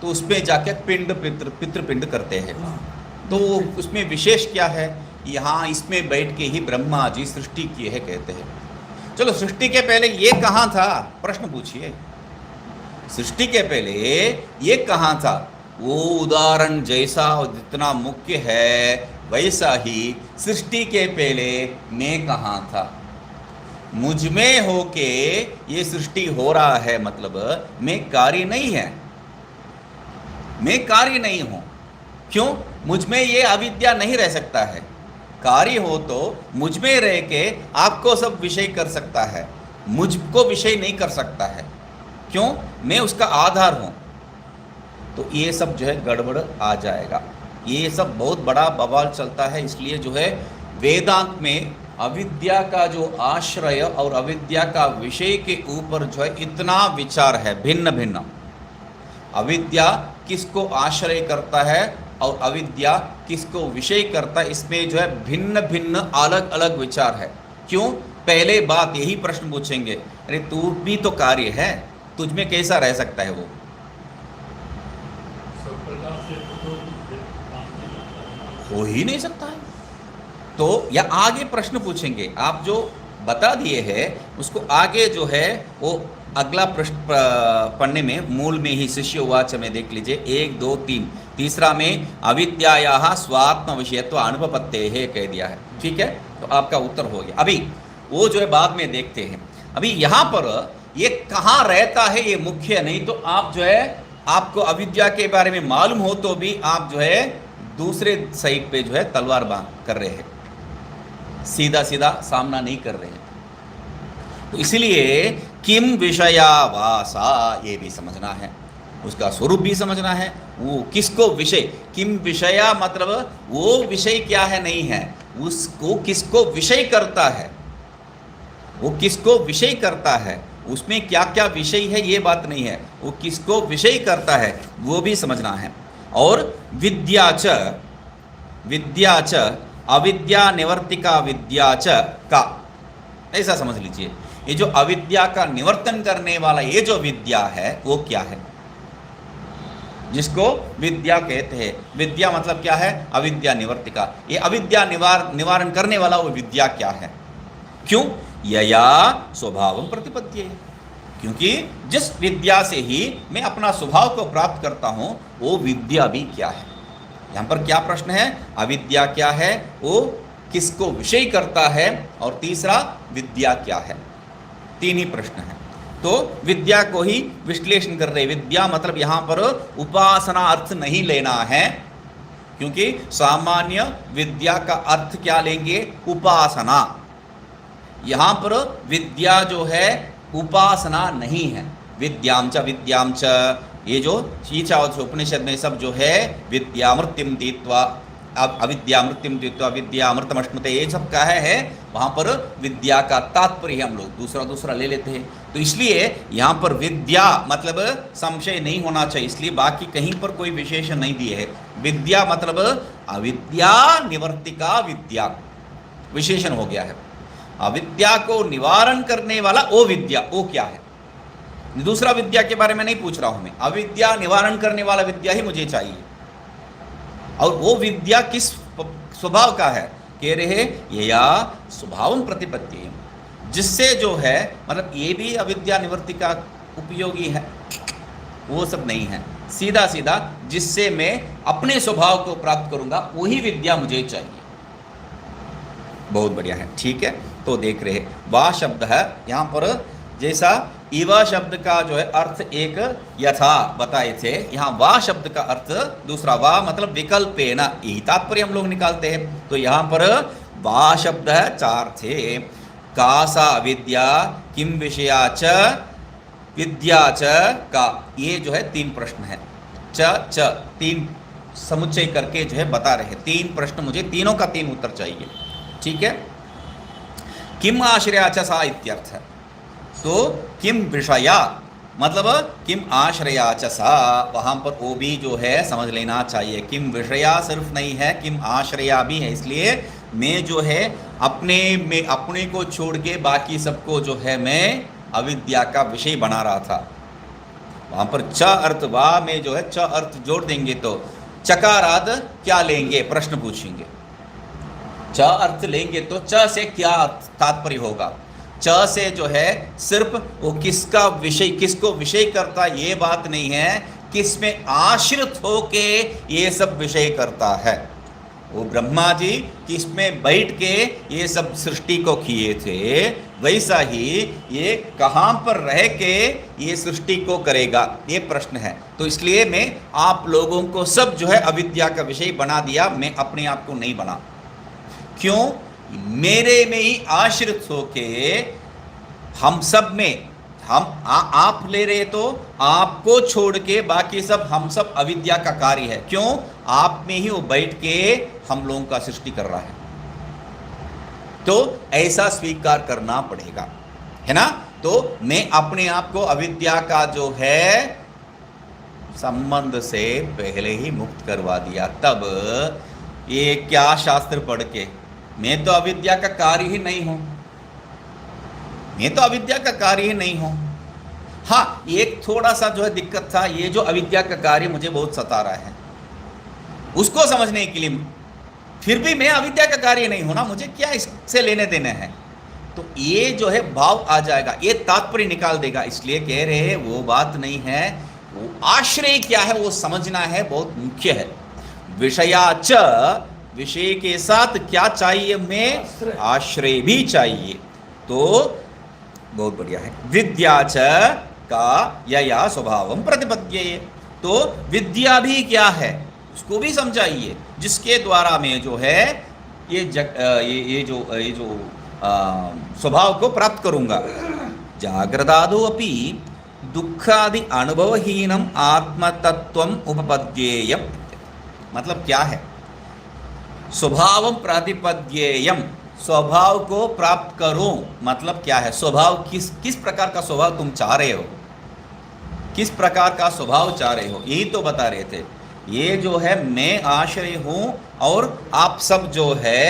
तो उसमें जाके पिंड पितृपिंड करते हैं। तो उसमें विशेष क्या है? यहाँ इसमें बैठ के ही ब्रह्मा जी सृष्टि किए है कहते हैं। चलो सृष्टि के पहले ये कहाँ था? प्रश्न पूछिए। सृष्टि के पहले ये कहाँ था? वो उदाहरण जैसा जितना मुख्य है वैसा ही सृष्टि के पहले मैं कहाँ था? मुझ में होके ये सृष्टि हो रहा है, मतलब मैं कार्य नहीं है, मैं कार्य नहीं हूं। क्यों? मुझ में ये अविद्या नहीं रह सकता है। कार्य हो तो मुझ में रह के आपको सब विषय कर सकता है, मुझको विषय नहीं कर सकता है। क्यों? मैं उसका आधार हूं। तो ये सब जो है गड़बड़ आ जाएगा। ये सब बहुत बड़ा बवाल चलता है। इसलिए जो है वेदांत में अविद्या का जो आश्रय और अविद्या का विषय के ऊपर जो है इतना विचार है, भिन्न भिन्न। अविद्या किसको आश्रय करता है और अविद्या किसको विषय करता है, इसमें जो है भिन्न भिन्न अलग अलग विचार है। क्यों? पहले बात यही प्रश्न पूछेंगे, अरे तू भी तो कार्य है, तुझ में कैसा रह सकता है वो? हो ही नहीं सकता है। तो या आगे प्रश्न पूछेंगे, आप जो बता दिए हैं उसको आगे जो है वो अगला प्रश्न पढ़ने में मूल में ही शिष्य उवाच में देख लीजिए, 1 2 3, तीसरा में अविद्यायाः स्वात्म विषयत्व अनुपपत्तेः कह दिया है। ठीक है, तो आपका उत्तर हो गया। अभी वो जो है बाद में देखते हैं। अभी यहाँ पर ये कहाँ रहता है ये मुख्य नहीं, तो आप जो है आपको अविद्या के बारे में मालूम हो तो भी आप जो है दूसरे साइड पे जो है तलवार बांध कर रहे हैं, सीधा सीधा सामना नहीं कर रहे हैं। तो इसलिए किम विषयावासा ये भी समझना है, उसका स्वरूप भी समझना है। वो किसको विषय, किम विषया मतलब वो विषय क्या है नहीं है, उसको किसको विषय करता है, वो किसको विषय करता है, उसमें क्या क्या विषय है ये बात नहीं है, वो किसको विषय करता है वो भी समझना है। और विद्या च अविद्या निवर्तिका विद्या च का, ऐसा समझ लीजिए। ये जो अविद्या का निवर्तन करने वाला ये जो विद्या है वो क्या है, जिसको विद्या कहते हैं। विद्या मतलब क्या है? अविद्या निवर्तिका। ये अविद्या निवारण करने वाला वो विद्या क्या है? क्यों? यया स्वभावम प्रतिपद्ये, क्योंकि जिस विद्या से ही मैं अपना स्वभाव को प्राप्त करता हूं वो विद्या भी क्या है। यहां पर क्या प्रश्न है? अविद्या क्या है, वो किसको विषय करता है, और तीसरा विद्या क्या है। 3 ही प्रश्न है। तो विद्या को ही विश्लेषण कर रहे। विद्या मतलब यहां पर उपासना अर्थ नहीं लेना है, क्योंकि सामान्य विद्या का अर्थ क्या लेंगे? उपासना। यहां पर विद्या जो है उपासना नहीं है। विद्याम च ये जो ईशावास्य उपनिषद में सब जो है विद्यामृत्युम दीत्वा अविद्यामृत्युम दीत्वा विद्यामृतमश्नुते ये सब कहा है, वहाँ पर विद्या का तात्पर्य हम लोग दूसरा ले लेते हैं। तो इसलिए यहाँ पर विद्या मतलब संशय नहीं होना चाहिए, इसलिए बाकी कहीं पर कोई विशेषण नहीं दिए है। विद्या मतलब अविद्या निवर्तिका विद्या विशेषण हो गया है। अविद्या को निवारण करने वाला वो विद्या, वो क्या है? दूसरा विद्या के बारे में नहीं पूछ रहा हूं मैं, अविद्या निवारण करने वाला विद्या ही मुझे चाहिए। और वो विद्या किस स्वभाव का है? कह रहे ये या स्वभावम प्रतिपत्ति, जिससे जो है मतलब ये भी अविद्या निवृत्ति का उपयोगी है, वो सब नहीं है। सीधा सीधा जिससे मैं अपने स्वभाव को प्राप्त करूंगा वही विद्या मुझे चाहिए। बहुत बढ़िया है, ठीक है। तो देख रहे वाह शब्द है यहाँ पर, जैसा इवा शब्द का जो है अर्थ एक यथा बताए थे, यहाँ वाह शब्द का अर्थ दूसरा। वाह मतलब विकल्पेन, यही तात्पर्य हम लोग निकालते हैं। तो यहाँ पर वाह शब्द है चार थे। कासा विद्या किम विषया च विद्या च का, ये जो है तीन प्रश्न है। च तीन समुच्चय करके जो है बता रहे, तीन प्रश्न, मुझे तीनों का तीन उत्तर चाहिए, ठीक है। किम आश्रया च सा इत्यर्थ है। तो किम विषया मतलब किम आश्रया च सा, वहाँ पर वो भी जो है समझ लेना चाहिए। किम विषया सिर्फ नहीं है, किम आश्रया भी है। इसलिए मैं जो है अपने को छोड़ के बाकी सबको जो है मैं अविद्या का विषय बना रहा था। वहाँ पर च अर्थ वाह में जो है च अर्थ जोड़ देंगे तो चकाराद क्या लेंगे, प्रश्न पूछेंगे। च अर्थ लेंगे तो च से क्या तात्पर्य होगा? च से जो है सिर्फ वो किसका विषय, किसको विषय करता ये बात नहीं है, किसमें आश्रित होके ये सब विषय करता है। वो ब्रह्मा जी किसमें बैठ के ये सब सृष्टि को किए थे, वैसा ही ये कहाँ पर रह के ये सृष्टि को करेगा, ये प्रश्न है। तो इसलिए मैं आप लोगों को सब जो है अविद्या का विषय बना दिया, मैं अपने आप को नहीं बना। क्यों? मेरे में ही आश्रित होके हम सब में आप ले रहे तो आपको छोड़ के बाकी सब हम सब अविद्या का कार्य है। क्यों? आप में ही वो बैठ के हम लोगों का सृष्टि कर रहा है। तो ऐसा स्वीकार करना पड़ेगा, है ना। तो मैं अपने आप को अविद्या का जो है संबंध से पहले ही मुक्त करवा दिया। तब ये क्या शास्त्र पढ़ के, मैं तो अविद्या का कार्य ही नहीं हूं, मैं तो अविद्या का कार्य ही नहीं हूं। हाँ, एक थोड़ा सा जो है दिक्कत था, ये जो अविद्या का कार्य मुझे बहुत सता रहा है, उसको समझने के लिए फिर भी मैं अविद्या का कार्य नहीं हूं ना, मुझे क्या इससे लेने देने हैं। तो ये जो है भाव आ जाएगा, ये तात्पर्य निकाल देगा। इसलिए कह रहे हैं वो बात नहीं है, वो आश्रय क्या है वो समझना है, बहुत मुख्य है। विषयाच, विषय के साथ क्या चाहिए, में आश्रय भी चाहिए। तो बहुत बढ़िया है। विद्याच का या स्वभावम प्रतिपद्येय, तो विद्या भी क्या है उसको भी समझाइए, जिसके द्वारा मैं जो है ये जो स्वभाव को प्राप्त करूंगा। जागृदादो अपि दुखादि अनुभवहीनम आत्मतत्वम उपपद्येयम, मतलब क्या है? स्वभावम प्रतिपद्येयम, स्वभाव को प्राप्त करो, मतलब क्या है? स्वभाव किस प्रकार का स्वभाव तुम चाह रहे हो, किस प्रकार का स्वभाव चाह रहे हो, यही तो बता रहे थे। ये जो है मैं आश्रय हूं और आप सब जो है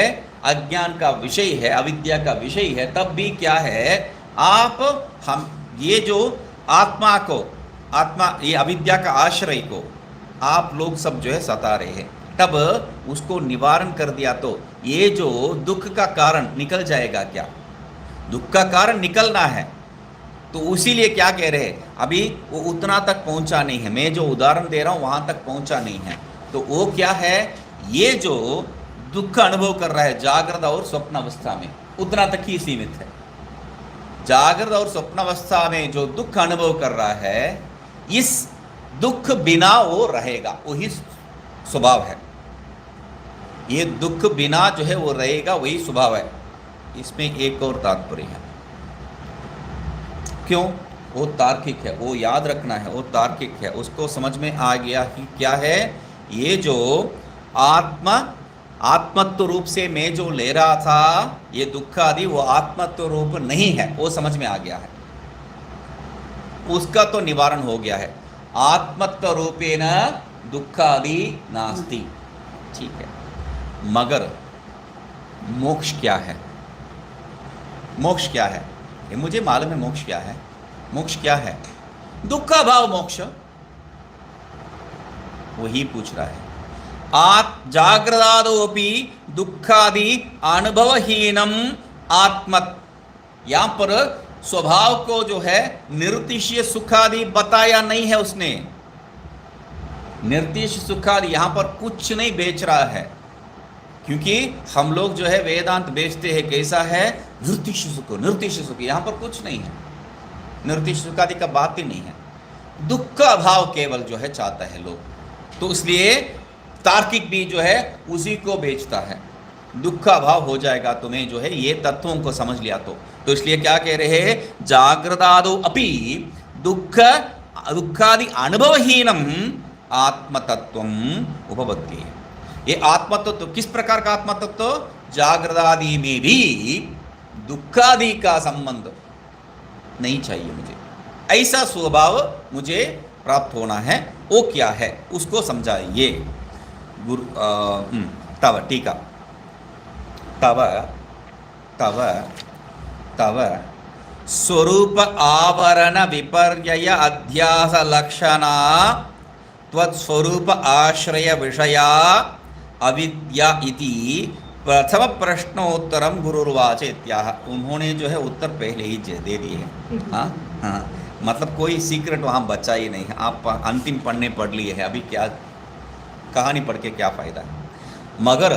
अज्ञान का विषय है, अविद्या का विषय है। तब भी क्या है, आप हम ये जो आत्मा ये अविद्या का आश्रय को आप लोग सब जो है सता रहे हैं। तब उसको निवारण कर दिया तो ये जो दुख का कारण निकल जाएगा। क्या दुख का कारण निकलना है, तो उसीलिए क्या कह रहे हैं, अभी वो उतना तक पहुंचा नहीं है। मैं जो उदाहरण दे रहा हूं वहां तक पहुंचा नहीं है। तो वो क्या है, ये जो दुख अनुभव कर रहा है जागृत और स्वप्न अवस्था में, उतना तक ही सीमित है। जागृत और स्वप्न अवस्था में जो दुख अनुभव कर रहा है, इस दुख बिना वो रहेगा, वही स्वभाव है। ये दुख बिना जो है वो रहेगा, वही स्वभाव है। इसमें एक और तात्पर्य है। क्यों? वो तार्किक है, वो याद रखना है, वो तार्किक है। उसको समझ में आ गया कि क्या है ये जो आत्मत्व रूप से मैं जो ले रहा था ये दुख आदि, वो आत्मत्व रूप नहीं है, वो समझ में आ गया है, उसका तो निवारण हो गया है। आत्मत्व रूपेण दुखादि नास्ति, ठीक है। मगर मोक्ष क्या है? मोक्ष क्या है? ये मुझे मालूम है मोक्ष क्या है। मोक्ष क्या है? दुखा भाव मोक्ष, वही पूछ रहा है। जागृदादोपि दुखादि अनुभवहीनम आत्मत, यहां पर स्वभाव को जो है निर्तिशीय सुखादि बताया नहीं है उसने। निर्तिश सुखादि यहां पर कुछ नहीं बेच रहा है, क्योंकि हम लोग जो है वेदांत बेचते हैं कैसा है, निर्तिश सुख, निर्तिश सुख। यहां पर कुछ नहीं है, निर्तिश सुखादि का बात ही नहीं है। दुख का भाव केवल जो है चाहता है लोग, तो इसलिए तार्किक भी जो है उसी को बेचता है। दुख का भाव हो जाएगा तुम्हें जो है ये तत्वों को समझ लिया तो इसलिए क्या कह रहे हैं, जागृतादो अपि दुखादि अनुभवहीनम आत्मतत्वम उपपद्ये। ये आत्मतत्व किस प्रकार का आत्मतत्व? जागृतादि में भी दुखादि का संबंध नहीं चाहिए मुझे, ऐसा स्वभाव मुझे प्राप्त होना है। वो क्या है उसको समझाइए। गुरु तव टीका, तव तव तव स्वरूप आवरण विपर्यय अध्यास लक्षणा त्वत्स्वरूप आश्रय विषया अविद्या इति प्रथम प्रश्नोत्तरम गुरुर्वाच इत्याह। उन्होंने जो है उत्तर पहले ही दे दिए हैं। हाँ हाँ, मतलब कोई सीक्रेट वहाँ बचा ही नहीं है। आप अंतिम पढ़ने पढ़ लिए है, अभी क्या कहानी पढ़ के क्या फ़ायदा है। मगर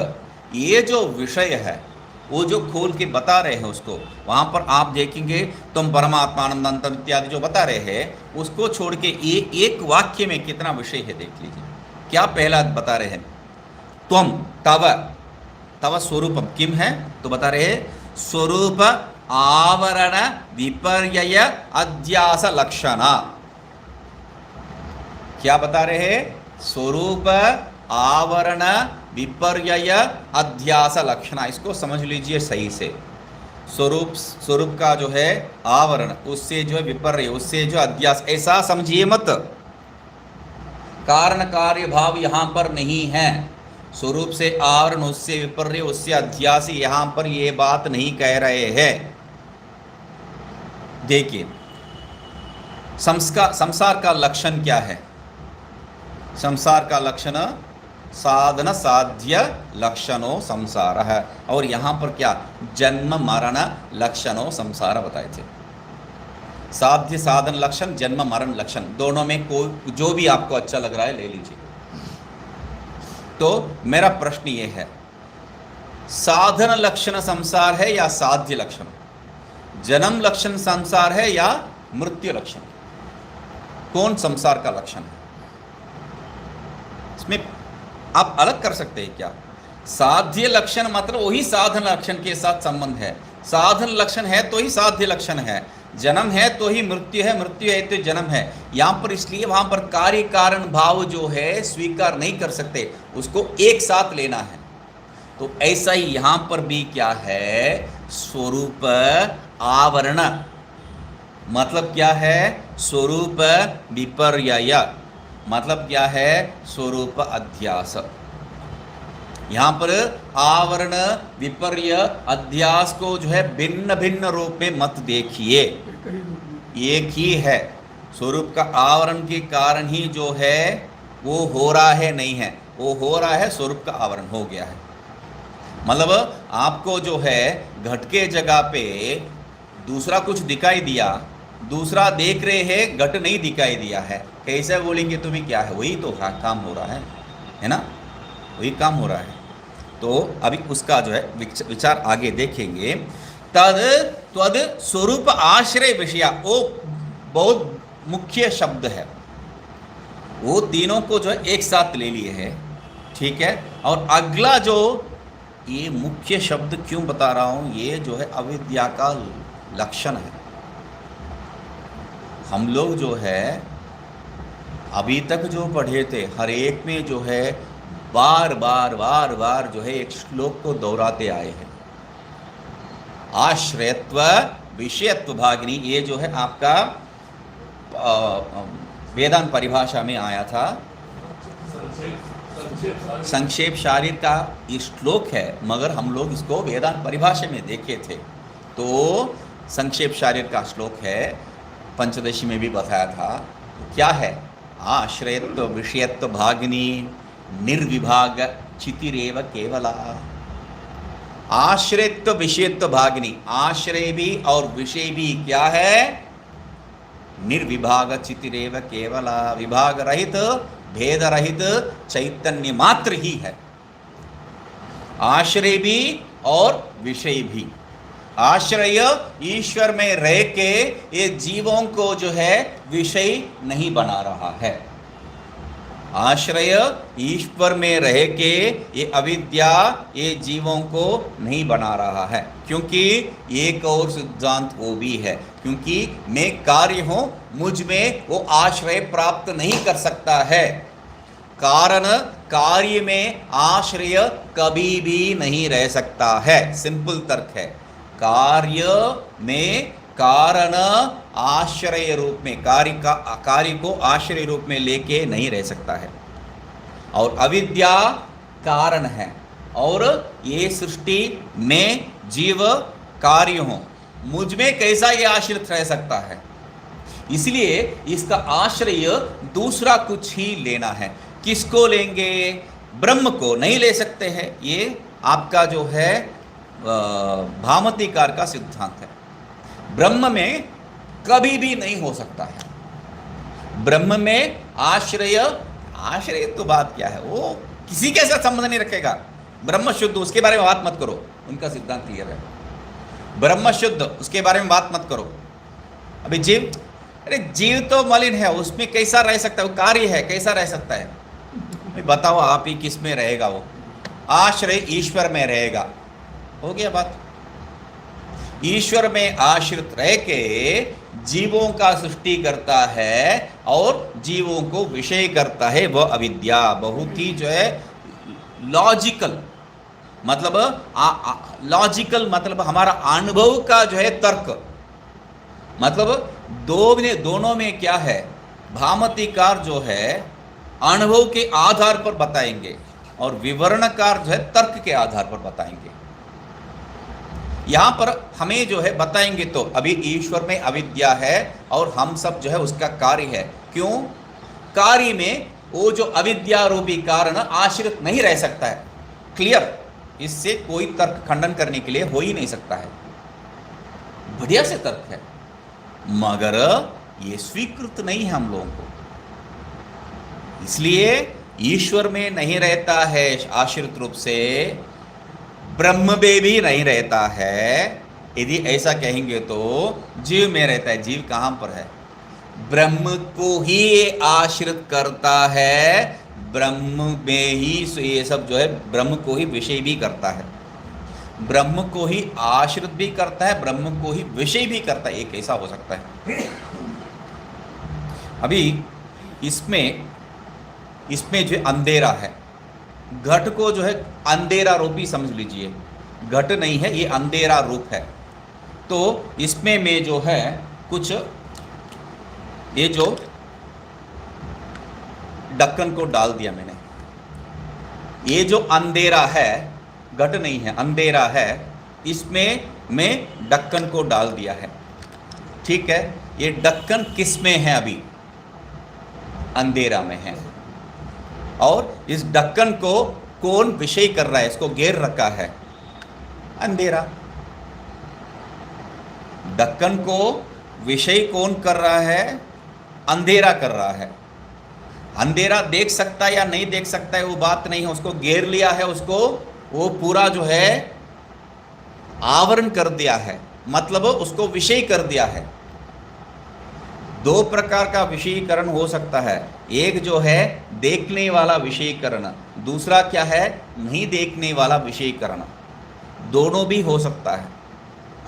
ये जो विषय है वो जो खोल के बता रहे हैं उसको, वहाँ पर आप देखेंगे तुम परमात्मानंद अंतम इत्यादि जो बता रहे हैं उसको छोड़ के एक वाक्य में कितना विषय है देख लीजिए। क्या पहला बता रहे हैं, त्वम तव, तव स्वरूपम किम है, तो बता रहे हैं स्वरूप आवरण विपर्यय अध्यास लक्षणा। क्या बता रहे हैं? स्वरूप आवरण विपर्यय अध्यास लक्षणा। इसको समझ लीजिए सही से। स्वरूप का जो है आवरण, उससे जो है विपर्य, उससे जो अध्यास, ऐसा समझिए मत। कारण कार्य भाव यहां पर नहीं है। स्वरूप से आवरण, उससे विपर्य, उससे अध्यास, यहां पर ये बात नहीं कह रहे हैं। देखिए संसार का लक्षण क्या है? संसार का लक्षण साधन साध्य लक्षणों संसार है, और यहां पर क्या जन्म मरण लक्षणों संसार बताए थे। साध्य साधन लक्षण, जन्म मरण लक्षण, दोनों में कोई जो भी आपको अच्छा लग रहा है ले लीजिए। तो मेरा प्रश्न ये है, साधन लक्षण संसार है या साध्य लक्षण? जन्म लक्षण संसार है या मृत्यु लक्षण? कौन संसार का लक्षण है? इसमें आप अलग कर सकते हैं क्या? साध्य लक्षण मतलब वही साधन लक्षण के साथ संबंध है। साधन लक्षण है तो ही साध्य लक्षण है, जन्म है तो ही मृत्यु है, मृत्यु है तो जन्म है। यहां पर इसलिए वहां पर कार्य कारण भाव जो है स्वीकार नहीं कर सकते, उसको एक साथ लेना है। तो ऐसा ही यहां पर भी क्या है, स्वरूप आवरण मतलब क्या है, स्वरूप विपर्यय मतलब क्या है, स्वरूप अध्यास। यहां पर आवरण विपर्य अध्यास को जो है भिन्न भिन्न रूप में मत देखिए, एक ही है। स्वरूप का आवरण के कारण ही जो है वो हो रहा है, नहीं है वो हो रहा है, स्वरूप का आवरण हो गया है। मतलब आपको जो है घट के जगह पे दूसरा कुछ दिखाई दिया, दूसरा देख रहे हैं, घट नहीं दिखाई दिया है, कैसे बोलेंगे तुम्हें क्या है? वही तो काम हो रहा है ना, वही काम हो रहा है। तो अभी उसका जो है विचार आगे देखेंगे। तद स्वरूप आश्रय विषय, वो बहुत मुख्य शब्द है। वो तीनों को जो है एक साथ ले लिए है, ठीक है। और अगला जो ये मुख्य शब्द क्यों बता रहा हूं, ये जो है अविद्या का लक्षण है। हम लोग जो है अभी तक जो पढ़े थे हर एक में जो है बार बार जो है एक श्लोक को दोहराते आए हैं। आश्रयत्व विषयत्व भागिनी, ये जो है आपका वेदांत परिभाषा में आया था। संक्षेप शारीर का ये श्लोक है, मगर हम लोग इसको वेदांत परिभाषा में देखे थे तो संक्षेप शारीर का श्लोक है, पंचदशी में भी बताया था। क्या है? आश्रयत्व विषयत्व भागिनी निर्विभाग चितिरेव केवला। आश्रयत्व विषयत्व भागिनी, आश्रय भी और विषय भी क्या है? निर्विभाग चितिरेव केवला, विभाग रहित भेद रहित चैतन्य मात्र ही है। आश्रय भी और विषय भी। आश्रय ईश्वर में रह के ये जीवों को जो है विषय नहीं बना रहा है। आश्रय ईश्वर में रह के ये अविद्या ये जीवों को नहीं बना रहा है, क्योंकि एक और सिद्धांत वो भी है, क्योंकि मैं कार्य हूं, मुझ में वो आश्रय प्राप्त नहीं कर सकता है। कारण कार्य में आश्रय कभी भी नहीं रह सकता है। सिंपल तर्क है। कार्य में कारण आश्रय रूप में कार्य को आश्रय रूप में लेके नहीं रह सकता है, और अविद्या कारण है, और ये सृष्टि में जीव कार्य हो, मुझ में कैसा ये आश्रित रह सकता है? इसलिए इसका आश्रय दूसरा कुछ ही लेना है। किसको लेंगे? ब्रह्म को नहीं ले सकते हैं। ये आपका जो है भामतीकार का सिद्धांत है। ब्रह्म में कभी भी नहीं हो सकता है। ब्रह्म में आश्रय तो बात क्या है, वो किसी के साथ संबंध नहीं रखेगा। ब्रह्म शुद्ध, उसके बारे में बात मत करो, उनका सिद्धांत क्लियर है। ब्रह्म शुद्ध, उसके बारे में बात मत करो। अभी जीव, अरे जीव तो मलिन है, उसमें कैसा रह सकता है? वो कार्य है, कैसा रह सकता है? बताओ आप ही, किस में रहेगा वो? आश्रय ईश्वर में रहेगा। हो गया बात। ईश्वर में आश्रित रह के जीवों का सृष्टि करता है और जीवों को विषय करता है, वह अविद्या। बहुत ही जो है लॉजिकल, मतलब लॉजिकल मतलब हमारा अनुभव का जो है तर्क, मतलब दोनों में क्या है? भामतीकार जो है अनुभव के आधार पर बताएंगे और विवरणकार जो है तर्क के आधार पर बताएंगे। यहां पर हमें जो है बताएंगे तो अभी ईश्वर में अविद्या है और हम सब जो है उसका कार्य है। क्यों? कार्य में वो जो अविद्या रूपी कारण आश्रित नहीं रह सकता है। क्लियर? इससे कोई तर्क खंडन करने के लिए हो ही नहीं सकता है। बढ़िया से तर्क है, मगर ये स्वीकृत नहीं है हम लोगों को। इसलिए ईश्वर में नहीं रहता है आश्रित रूप से, ब्रह्म में भी नहीं रहता है। यदि ऐसा कहेंगे तो जीव में रहता है। जीव कहां पर है? ब्रह्म को ही आश्रित करता है, ब्रह्म में ही ये सब जो है ब्रह्म को ही विषय भी करता है, ब्रह्म को ही आश्रित भी करता है, ब्रह्म को ही विषय भी करता है। ये कैसा हो सकता है? अभी इसमें जो अंधेरा है, घट को जो है अंधेरा रूपी समझ लीजिए। घट नहीं है, ये अंधेरा रूप है। तो इसमें में जो है कुछ ये जो ढक्कन को डाल दिया मैंने, ये जो अंधेरा है, घट नहीं है, अंधेरा है, इसमें मैं ढक्कन को डाल दिया है। ठीक है? ये ढक्कन किस में है? अभी अंधेरा में है। और इस ढक्कन को कौन विषय कर रहा है? इसको घेर रखा है अंधेरा। ढक्कन को विषय कौन कर रहा है? अंधेरा कर रहा है। अंधेरा देख सकता है या नहीं देख सकता है वो बात नहीं है, उसको घेर लिया है, उसको वो पूरा जो है आवरण कर दिया है, मतलब उसको विषय कर दिया है। दो प्रकार का विषयीकरण हो सकता है, एक जो है देखने वाला विषयीकरण, दूसरा क्या है? नहीं देखने वाला विषयीकरण। दोनों भी हो सकता है।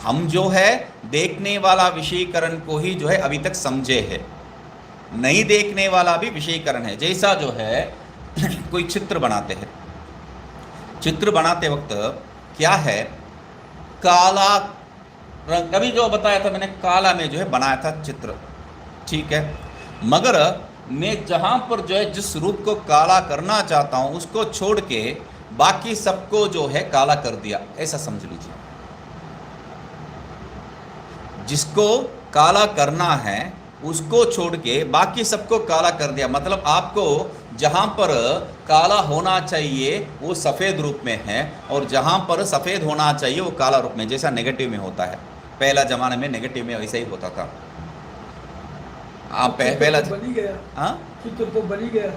हम जो है देखने वाला विषयीकरण को ही जो है अभी तक समझे है, नहीं देखने वाला भी विषयीकरण है। जैसा जो है कोई चित्र बनाते हैं, चित्र बनाते वक्त क्या है, काला रंग, अभी जो बताया था मैंने, काला में जो है बनाया था चित्र, ठीक है, मगर मैं जहां पर जो है जिस रूप को काला करना चाहता हूं उसको छोड़ के बाकी सबको जो है काला कर दिया, ऐसा समझ लीजिए। जिसको काला करना है उसको छोड़ के बाकी सबको काला कर दिया, मतलब आपको जहां पर काला होना चाहिए वो सफ़ेद रूप में है और जहां पर सफ़ेद होना चाहिए वो काला रूप में, जैसा नेगेटिव में होता है। पहला ज़माने में नेगेटिव में वैसा ही होता था। आप पहला बनी गया, हाँ, चित्र तो बनी गया।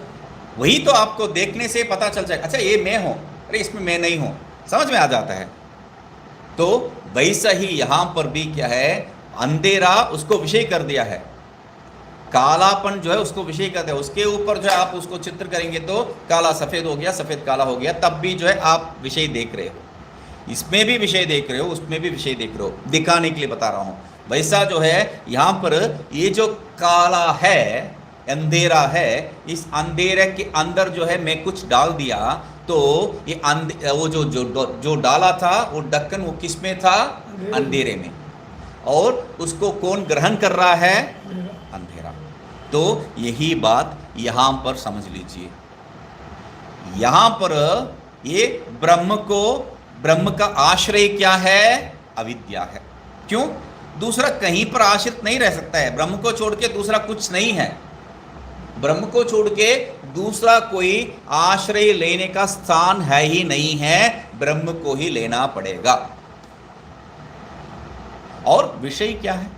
वही तो आपको देखने से पता चल जाएगा, अच्छा ये मैं हूं, अरे इसमें मैं नहीं हूं, समझ में आ जाता है। तो वैसा ही यहां पर भी क्या है, अंधेरा उसको विषय कर दिया है, कालापन जो है उसको विषय कर दिया, उसके ऊपर जो है आप उसको चित्र करेंगे तो काला सफ़ेद हो गया, सफ़ेद काला हो गया, तब भी जो है आप विषय देख रहे हो, इसमें भी विषय देख रहे हो, उसमें भी विषय देख रहे हो, दिखाने के लिए बता रहा हूँ। वैसा जो है यहाँ पर ये जो काला है, अंधेरा है, इस अंधेरे के अंदर जो है मैं कुछ डाल दिया, तो ये वो जो डाला था वो ढक्कन वो किस में था, अंधेरे में, और उसको कौन ग्रहण कर रहा है, अंधेरा। तो यही बात यहाँ पर समझ लीजिए, यहाँ पर ये ब्रह्म का आश्रय क्या है, अविद्या है। क्यों, दूसरा कहीं पर आश्रित नहीं रह सकता है, ब्रह्म को छोड़ के दूसरा कुछ नहीं है, ब्रह्म को छोड़ के दूसरा कोई आश्रय लेने का स्थान है ही नहीं है, ब्रह्म को ही लेना पड़ेगा। और विषय क्या है,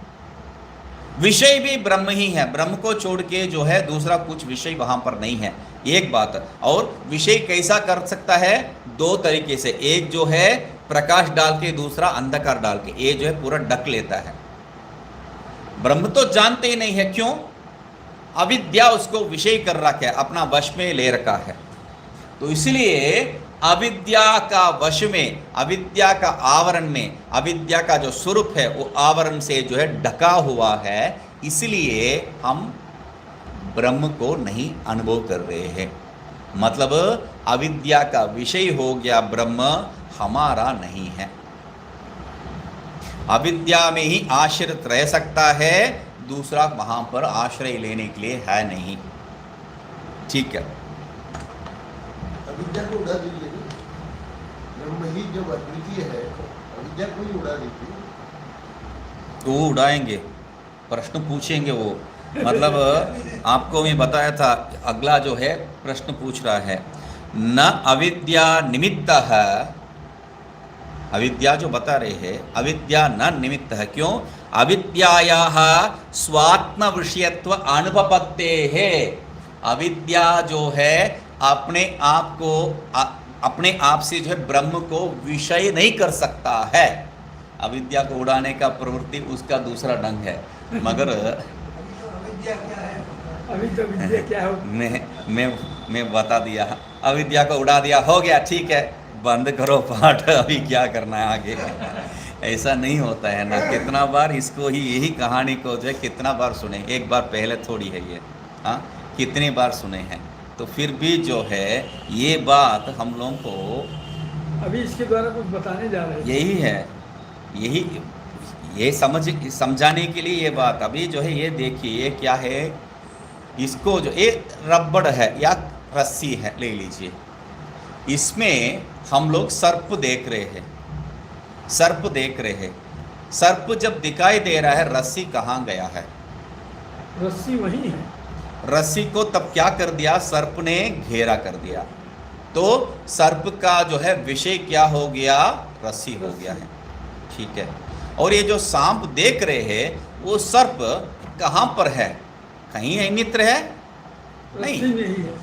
विषय भी ब्रह्म ही है, ब्रह्म को छोड़ के जो है दूसरा कुछ विषय वहां पर नहीं है, एक बात। और विषय कैसा कर सकता है, दो तरीके से, एक जो है प्रकाश डाल के, दूसरा अंधकार डाल के, ये जो है पूरा ढक लेता है। ब्रह्म तो जानते ही नहीं है, क्यों, अविद्या उसको विषय कर रखा है, अपना वश में ले रखा है। तो इसलिए अविद्या का वश में, अविद्या का आवरण में, अविद्या का जो स्वरूप है वो आवरण से जो है ढका हुआ है, इसलिए हम ब्रह्म को नहीं अनुभव कर रहे हैं। मतलब अविद्या का विषय हो गया ब्रह्म, हमारा नहीं है, अविद्या में ही आश्रित रह सकता है, दूसरा वहां पर आश्रय लेने के लिए है नहीं, ठीक है। अविद्या को उड़ा दीजिए, ब्रह्म ही जब अद्वितीय है, अविद्या को ही उड़ा दीजिए। तो उड़ाएंगे, प्रश्न पूछेंगे वो, मतलब आपको मैं बताया था, अगला जो है प्रश्न पूछ रहा है, न अविद्या निमित्तः, अविद्या जो बता रहे हैं, अविद्या न निमित्त है, क्यों, अविद्यायाः स्वात्म विषयत्व अनुपपत्ते है, अविद्या जो है अपने आप को, अपने आप से जो है ब्रह्म को विषय नहीं कर सकता है। अविद्या को उड़ाने का प्रवृत्ति उसका दूसरा ढंग है, मगर अविद्या क्या है, अभी तो विद्या क्या है, मैं बता दिया, अविद्या को उड़ा दिया, हो गया, ठीक है, बंद करो पाठ, अभी क्या करना है आगे। ऐसा नहीं होता है ना, कितना बार इसको ही, यही कहानी को जो है कितना बार सुने, एक बार पहले थोड़ी है ये, हाँ, कितनी बार सुने हैं, तो फिर भी जो है ये बात हम लोगों को अभी इसके द्वारा कुछ बताने जा रहे हैं, यही है, यही ये समझाने के लिए ये बात। अभी जो है ये देखिए, ये क्या है, इसको जो ये रबड़ है या रस्सी है, ले लीजिए, इसमें हम लोग सर्प देख रहे हैं, सर्प देख रहे हैं, सर्प जब दिखाई दे रहा है, रस्सी कहाँ गया है, रस्सी वही है, रस्सी को तब क्या कर दिया, सर्प ने घेरा कर दिया, तो सर्प का जो है विषय क्या हो गया, रस्सी हो गया है, ठीक है। और ये जो सांप देख रहे हैं, वो सर्प कहाँ पर है, कहीं है मित्र है, नहीं,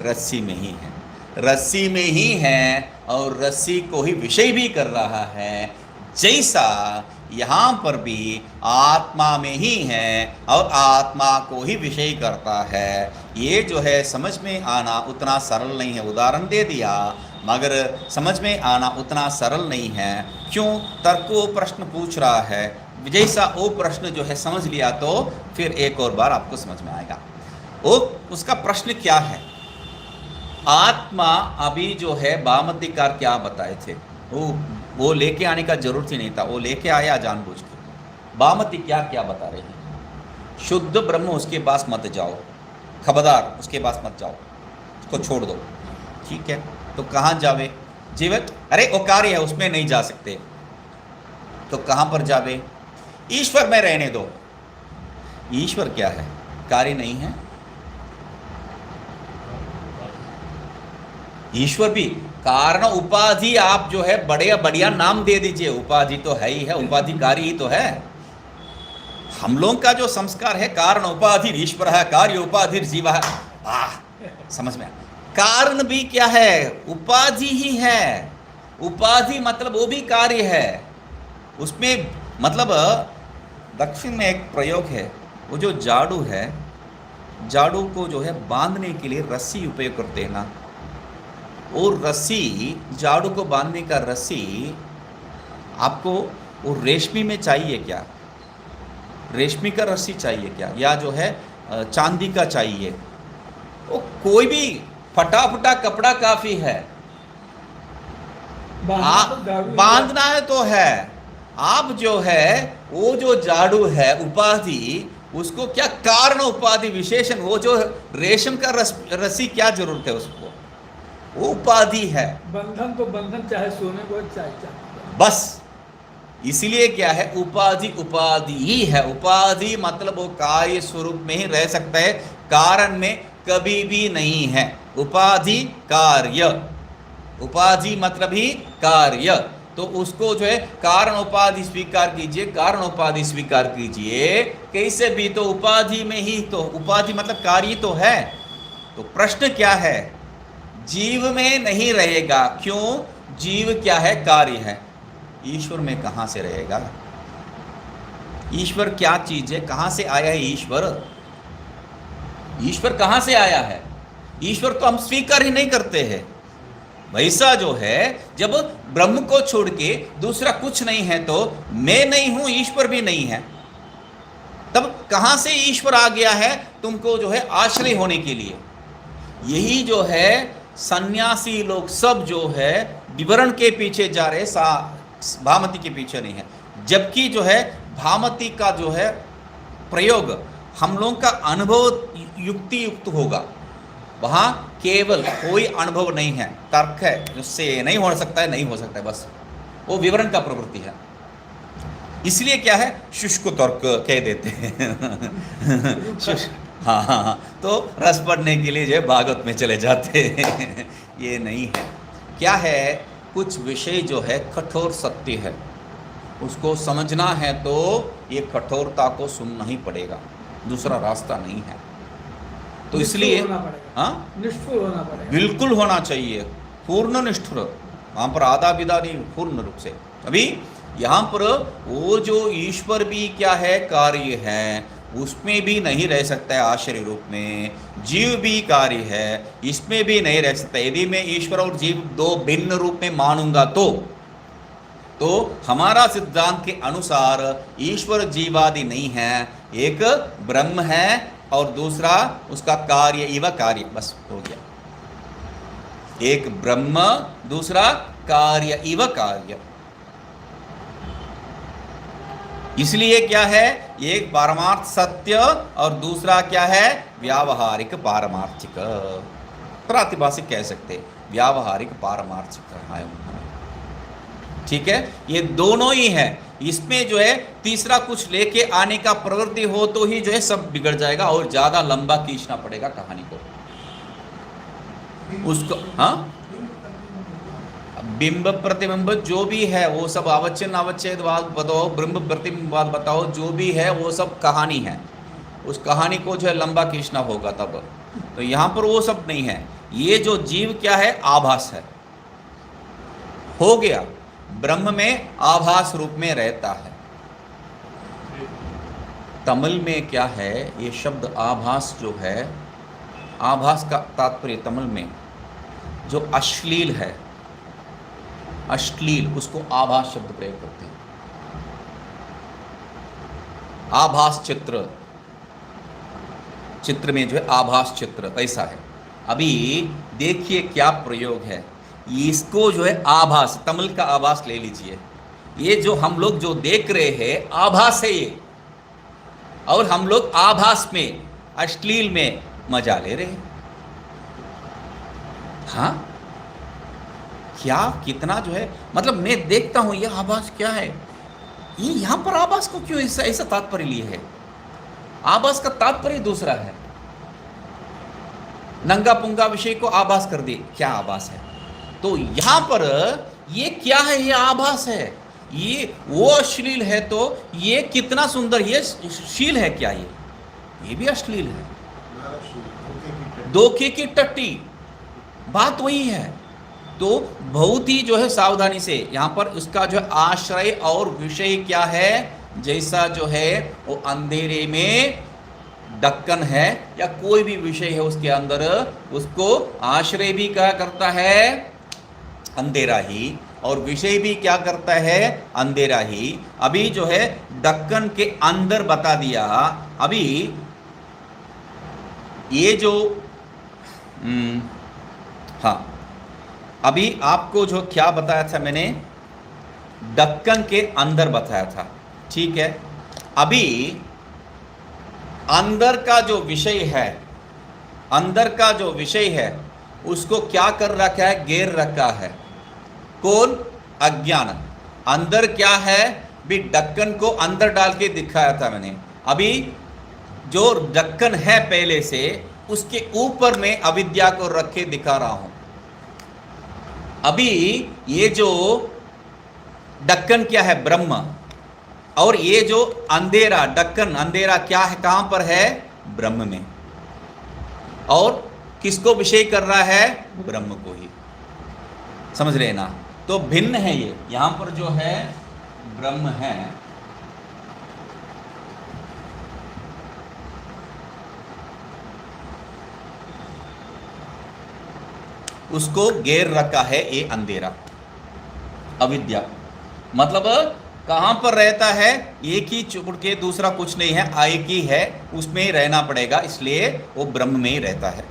रस्सी में ही है, रस्सी में ही है, और रस्सी को ही विषय भी कर रहा है। जैसा यहाँ पर भी आत्मा में ही है और आत्मा को ही विषय करता है। ये जो है समझ में आना उतना सरल नहीं है। उदाहरण दे दिया, मगर समझ में आना उतना सरल नहीं है। क्यों? तर्क वो प्रश्न पूछ रहा है, जैसा वो प्रश्न जो है समझ लिया तो फिर एक और बार आपको समझ में आएगा। वो उसका प्रश्न क्या है? आत्मा अभी जो है बामतिकार क्या बताए थे, वो लेके आने का जरूरत ही नहीं था, वो लेके आया जानबूझ के। बामती क्या क्या बता रहे हैं? शुद्ध ब्रह्म उसके पास मत जाओ, खबरदार उसके पास मत जाओ, उसको छोड़ दो। ठीक है, तो कहाँ जावे? जीवित, अरे वो कार्य है उसमें नहीं जा सकते, तो कहाँ पर जावे? ईश्वर में रहने दो। ईश्वर क्या है? कार्य नहीं है। ईश्वर भी कारण उपाधि, आप जो है बढ़िया बढ़िया नाम दे दीजिए, उपाधि तो है ही है, उपाधिकारी ही तो है। हम लोगों का जो संस्कार है कारण उपाधि ईश्वर है, कार्य उपाधि जीव है। समझ में? कारण भी क्या है? उपाधि ही है। उपाधि मतलब वो भी कार्य है उसमें। मतलब दक्षिण में एक प्रयोग है, वो जो झाड़ू है, झाड़ू को जो है बांधने के लिए रस्सी उपयोग करते हैं ना, और रस्सी, झाड़ू को बांधने का रस्सी आपको वो रेशमी में चाहिए क्या? रेशमी का रस्सी चाहिए क्या, या जो है चांदी का चाहिए? वो कोई भी फटा फटा कपड़ा काफी है। बांधना है तो है। आप जो है वो जो झाड़ू है उपाधि, उसको क्या कारण उपाधि विशेषण, वो जो रेशम का रस्सी क्या जरूरत है उसको? वो उपाधि है। बंधन तो बंधन, चाहे सोने को चाहे बस इसीलिए क्या है? उपाधि उपाधि ही है। उपाधि मतलब वो कार्य स्वरूप में ही रह सकता है, कारण में कभी भी नहीं है। उपाधि कार्य, उपाधि मतलब ही कार्य, तो उसको जो है कारण उपाधि स्वीकार कीजिए, कारण उपाधि स्वीकार कीजिए। कैसे भी तो उपाधि में ही तो, उपाधि मतलब कार्य तो है। तो प्रश्न क्या है? जीव में नहीं रहेगा। क्यों? जीव क्या है? कार्य है। ईश्वर में कहां से रहेगा? ईश्वर क्या चीज है? कहां से आया है ईश्वर? ईश्वर कहां से आया है? ईश्वर तो हम स्वीकार ही नहीं करते हैं। वैसा जो है, जब ब्रह्म को छोड़ के दूसरा कुछ नहीं है तो मैं नहीं हूं, ईश्वर भी नहीं है, तब कहां से ईश्वर आ गया है तुमको जो है आश्रय होने के लिए? यही जो है सन्यासी लोग सब जो है विवरण के पीछे जा रहे, भामती के पीछे नहीं है। जबकि जो है भामती का जो है प्रयोग हम लोगों का अनुभव युक्ति युक्त होगा। वहां केवल कोई अनुभव नहीं है, तर्क है, उससे नहीं हो सकता है, नहीं हो सकता है, बस वो विवरण का प्रवृत्ति है। इसलिए क्या है? शुष्क तर्क कह देते हैं। हाँ हाँ हाँ, तो रस पढ़ने के लिए जो है भागवत में चले जाते हैं। ये नहीं है। क्या है? कुछ विषय जो है कठोर सत्य है, उसको समझना है तो ये कठोरता को सुनना ही पड़ेगा, दूसरा रास्ता नहीं है। तो इसलिए हाँ, निष्ठुर होना पड़ेगा, बिल्कुल होना चाहिए, पूर्ण निष्ठुर, वहाँ पर आधा विदा नहीं, पूर्ण रूप से। अभी यहाँ पर वो जो ईश्वर भी क्या है? कार्य है, उसमें भी नहीं रह सकता है आश्रय रूप में। जीव भी कार्य है, इसमें भी नहीं रह सकता। यदि मैं ईश्वर और जीव दो भिन्न रूप में मानूंगा तो हमारा सिद्धांत के अनुसार ईश्वर जीवादि नहीं है, एक ब्रह्म है और दूसरा उसका कार्य इव कार्य, बस हो गया। एक ब्रह्म, दूसरा कार्य इव कार्य। इसलिए क्या है? एक पारमार्थ सत्य और दूसरा क्या है? व्यावहारिक पारमार्थिक, प्रातिभाषिक कह सकते, व्यावहारिक पारमार्थिक है। ठीक है, ये दोनों ही है। इसमें जो है तीसरा कुछ लेके आने का प्रवृत्ति हो तो ही जो है सब बिगड़ जाएगा और ज्यादा लंबा खींचना पड़ेगा कहानी को उसको। हाँ, बिंब प्रतिबिंब जो भी है वो सब अवच्छिन्न अवच्छेदवाद बताओ, ब्रह्म प्रतिबिंबवाद बताओ, जो भी है वो सब कहानी है। उस कहानी को जो है लंबा खींचना होगा तब। तो यहाँ पर वो सब नहीं है। ये जो जीव क्या है? आभास है, हो गया। ब्रह्म में आभास रूप में रहता है। तमिल में क्या है? ये शब्द आभास जो है, आभास का तात्पर्य तमिल में जो अश्लील है, अश्लील, उसको आभास शब्द प्रयोग करते हैं। आभास चित्र, चित्र में जो है आभास चित्र ऐसा है। अभी देखिए क्या प्रयोग है, इसको जो है आभास, तमिल का आभास ले लीजिए। ये जो हम लोग जो देख रहे हैं आभास है ये, और हम लोग आभास में, अश्लील में मजा ले रहे हैं। हाँ, क्या कितना जो है, मतलब मैं देखता हूं ये आभास क्या है, ये यहां पर आभास को क्यों ऐसा ऐसा तात्पर्य लिए है? आभास का तात्पर्य दूसरा है। नंगा पुंगा विषय को आभास कर दिए, क्या आभास है? तो यहां पर ये क्या है? ये आभास है। ये वो अश्लील है तो ये कितना सुंदर, ये शील है क्या? ये भी अश्लील है। धोखे की टट्टी, बात वही है। तो बहुत ही जो है सावधानी से यहां पर उसका जो आश्रय और विषय क्या है, जैसा जो है वो अंधेरे में ढक्कन है या कोई भी विषय है उसके अंदर, उसको आश्रय भी क्या करता है? अंधेरा ही, और विषय भी क्या करता है? अंधेरा ही। अभी जो है ढक्कन के अंदर बता दिया। अभी ये जो हाँ, अभी आपको जो क्या बताया था मैंने, ढक्कन के अंदर बताया था, ठीक है। अभी अंदर का जो विषय है, अंदर का जो विषय है उसको क्या कर रखा है? घेर रखा है। कौन? अज्ञान। अंदर क्या है? भी ढक्कन को अंदर डाल के दिखाया था मैंने। अभी जो ढक्कन है पहले से, उसके ऊपर में अविद्या को रख के दिखा रहा हूं। अभी ये जो ढक्कन क्या है? ब्रह्म। और ये जो अंधेरा, ढक्कन अंधेरा क्या है? कहां पर है? ब्रह्म में। और किसको विषय कर रहा है? ब्रह्म को ही। समझ रहे ना? तो भिन्न है ये। यहां पर जो है ब्रह्म है, उसको घेर रखा है ये अंधेरा, अविद्या। मतलब कहां पर रहता है? एक ही चुपड़ के, दूसरा कुछ नहीं है, एक ही है, उसमें ही रहना पड़ेगा, इसलिए वो ब्रह्म में ही रहता है।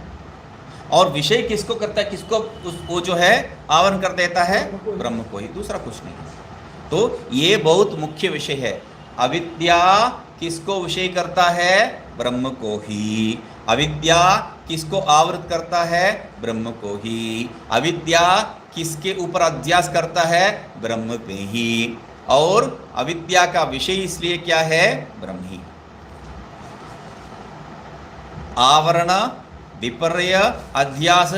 और विषय किसको करता है? किसको वो जो है आवरण कर देता है? ब्रह्म को ही, दूसरा कुछ नहीं। तो ये बहुत मुख्य विषय है। अविद्या किसको विषय करता है? ब्रह्म को ही। अविद्या किसको आवृत करता है? ब्रह्म को ही। अविद्या किसके ऊपर अध्यास करता है? ब्रह्म पे ही। और अविद्या का विषय इसलिए क्या है? ब्रह्म ही। आवरण, विपर्य, अध्यास,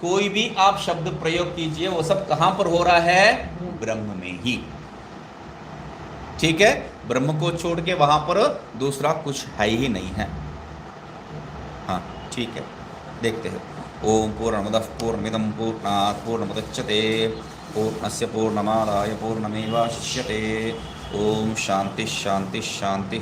कोई भी आप शब्द प्रयोग कीजिए, वो सब कहां पर हो रहा है? ब्रह्म में ही। ठीक है, ब्रह्म को छोड़ के वहां पर दूसरा कुछ है ही नहीं है। हाँ ठीक है, देखते हैं। ओम पूर्णमदः पूर्णमिदं पूर्णात् पूर्णमुदच्यते पूर्णस्य पूर्णमादाय पूर्णमेवावशिष्यते। ओम शांति शांति शांति।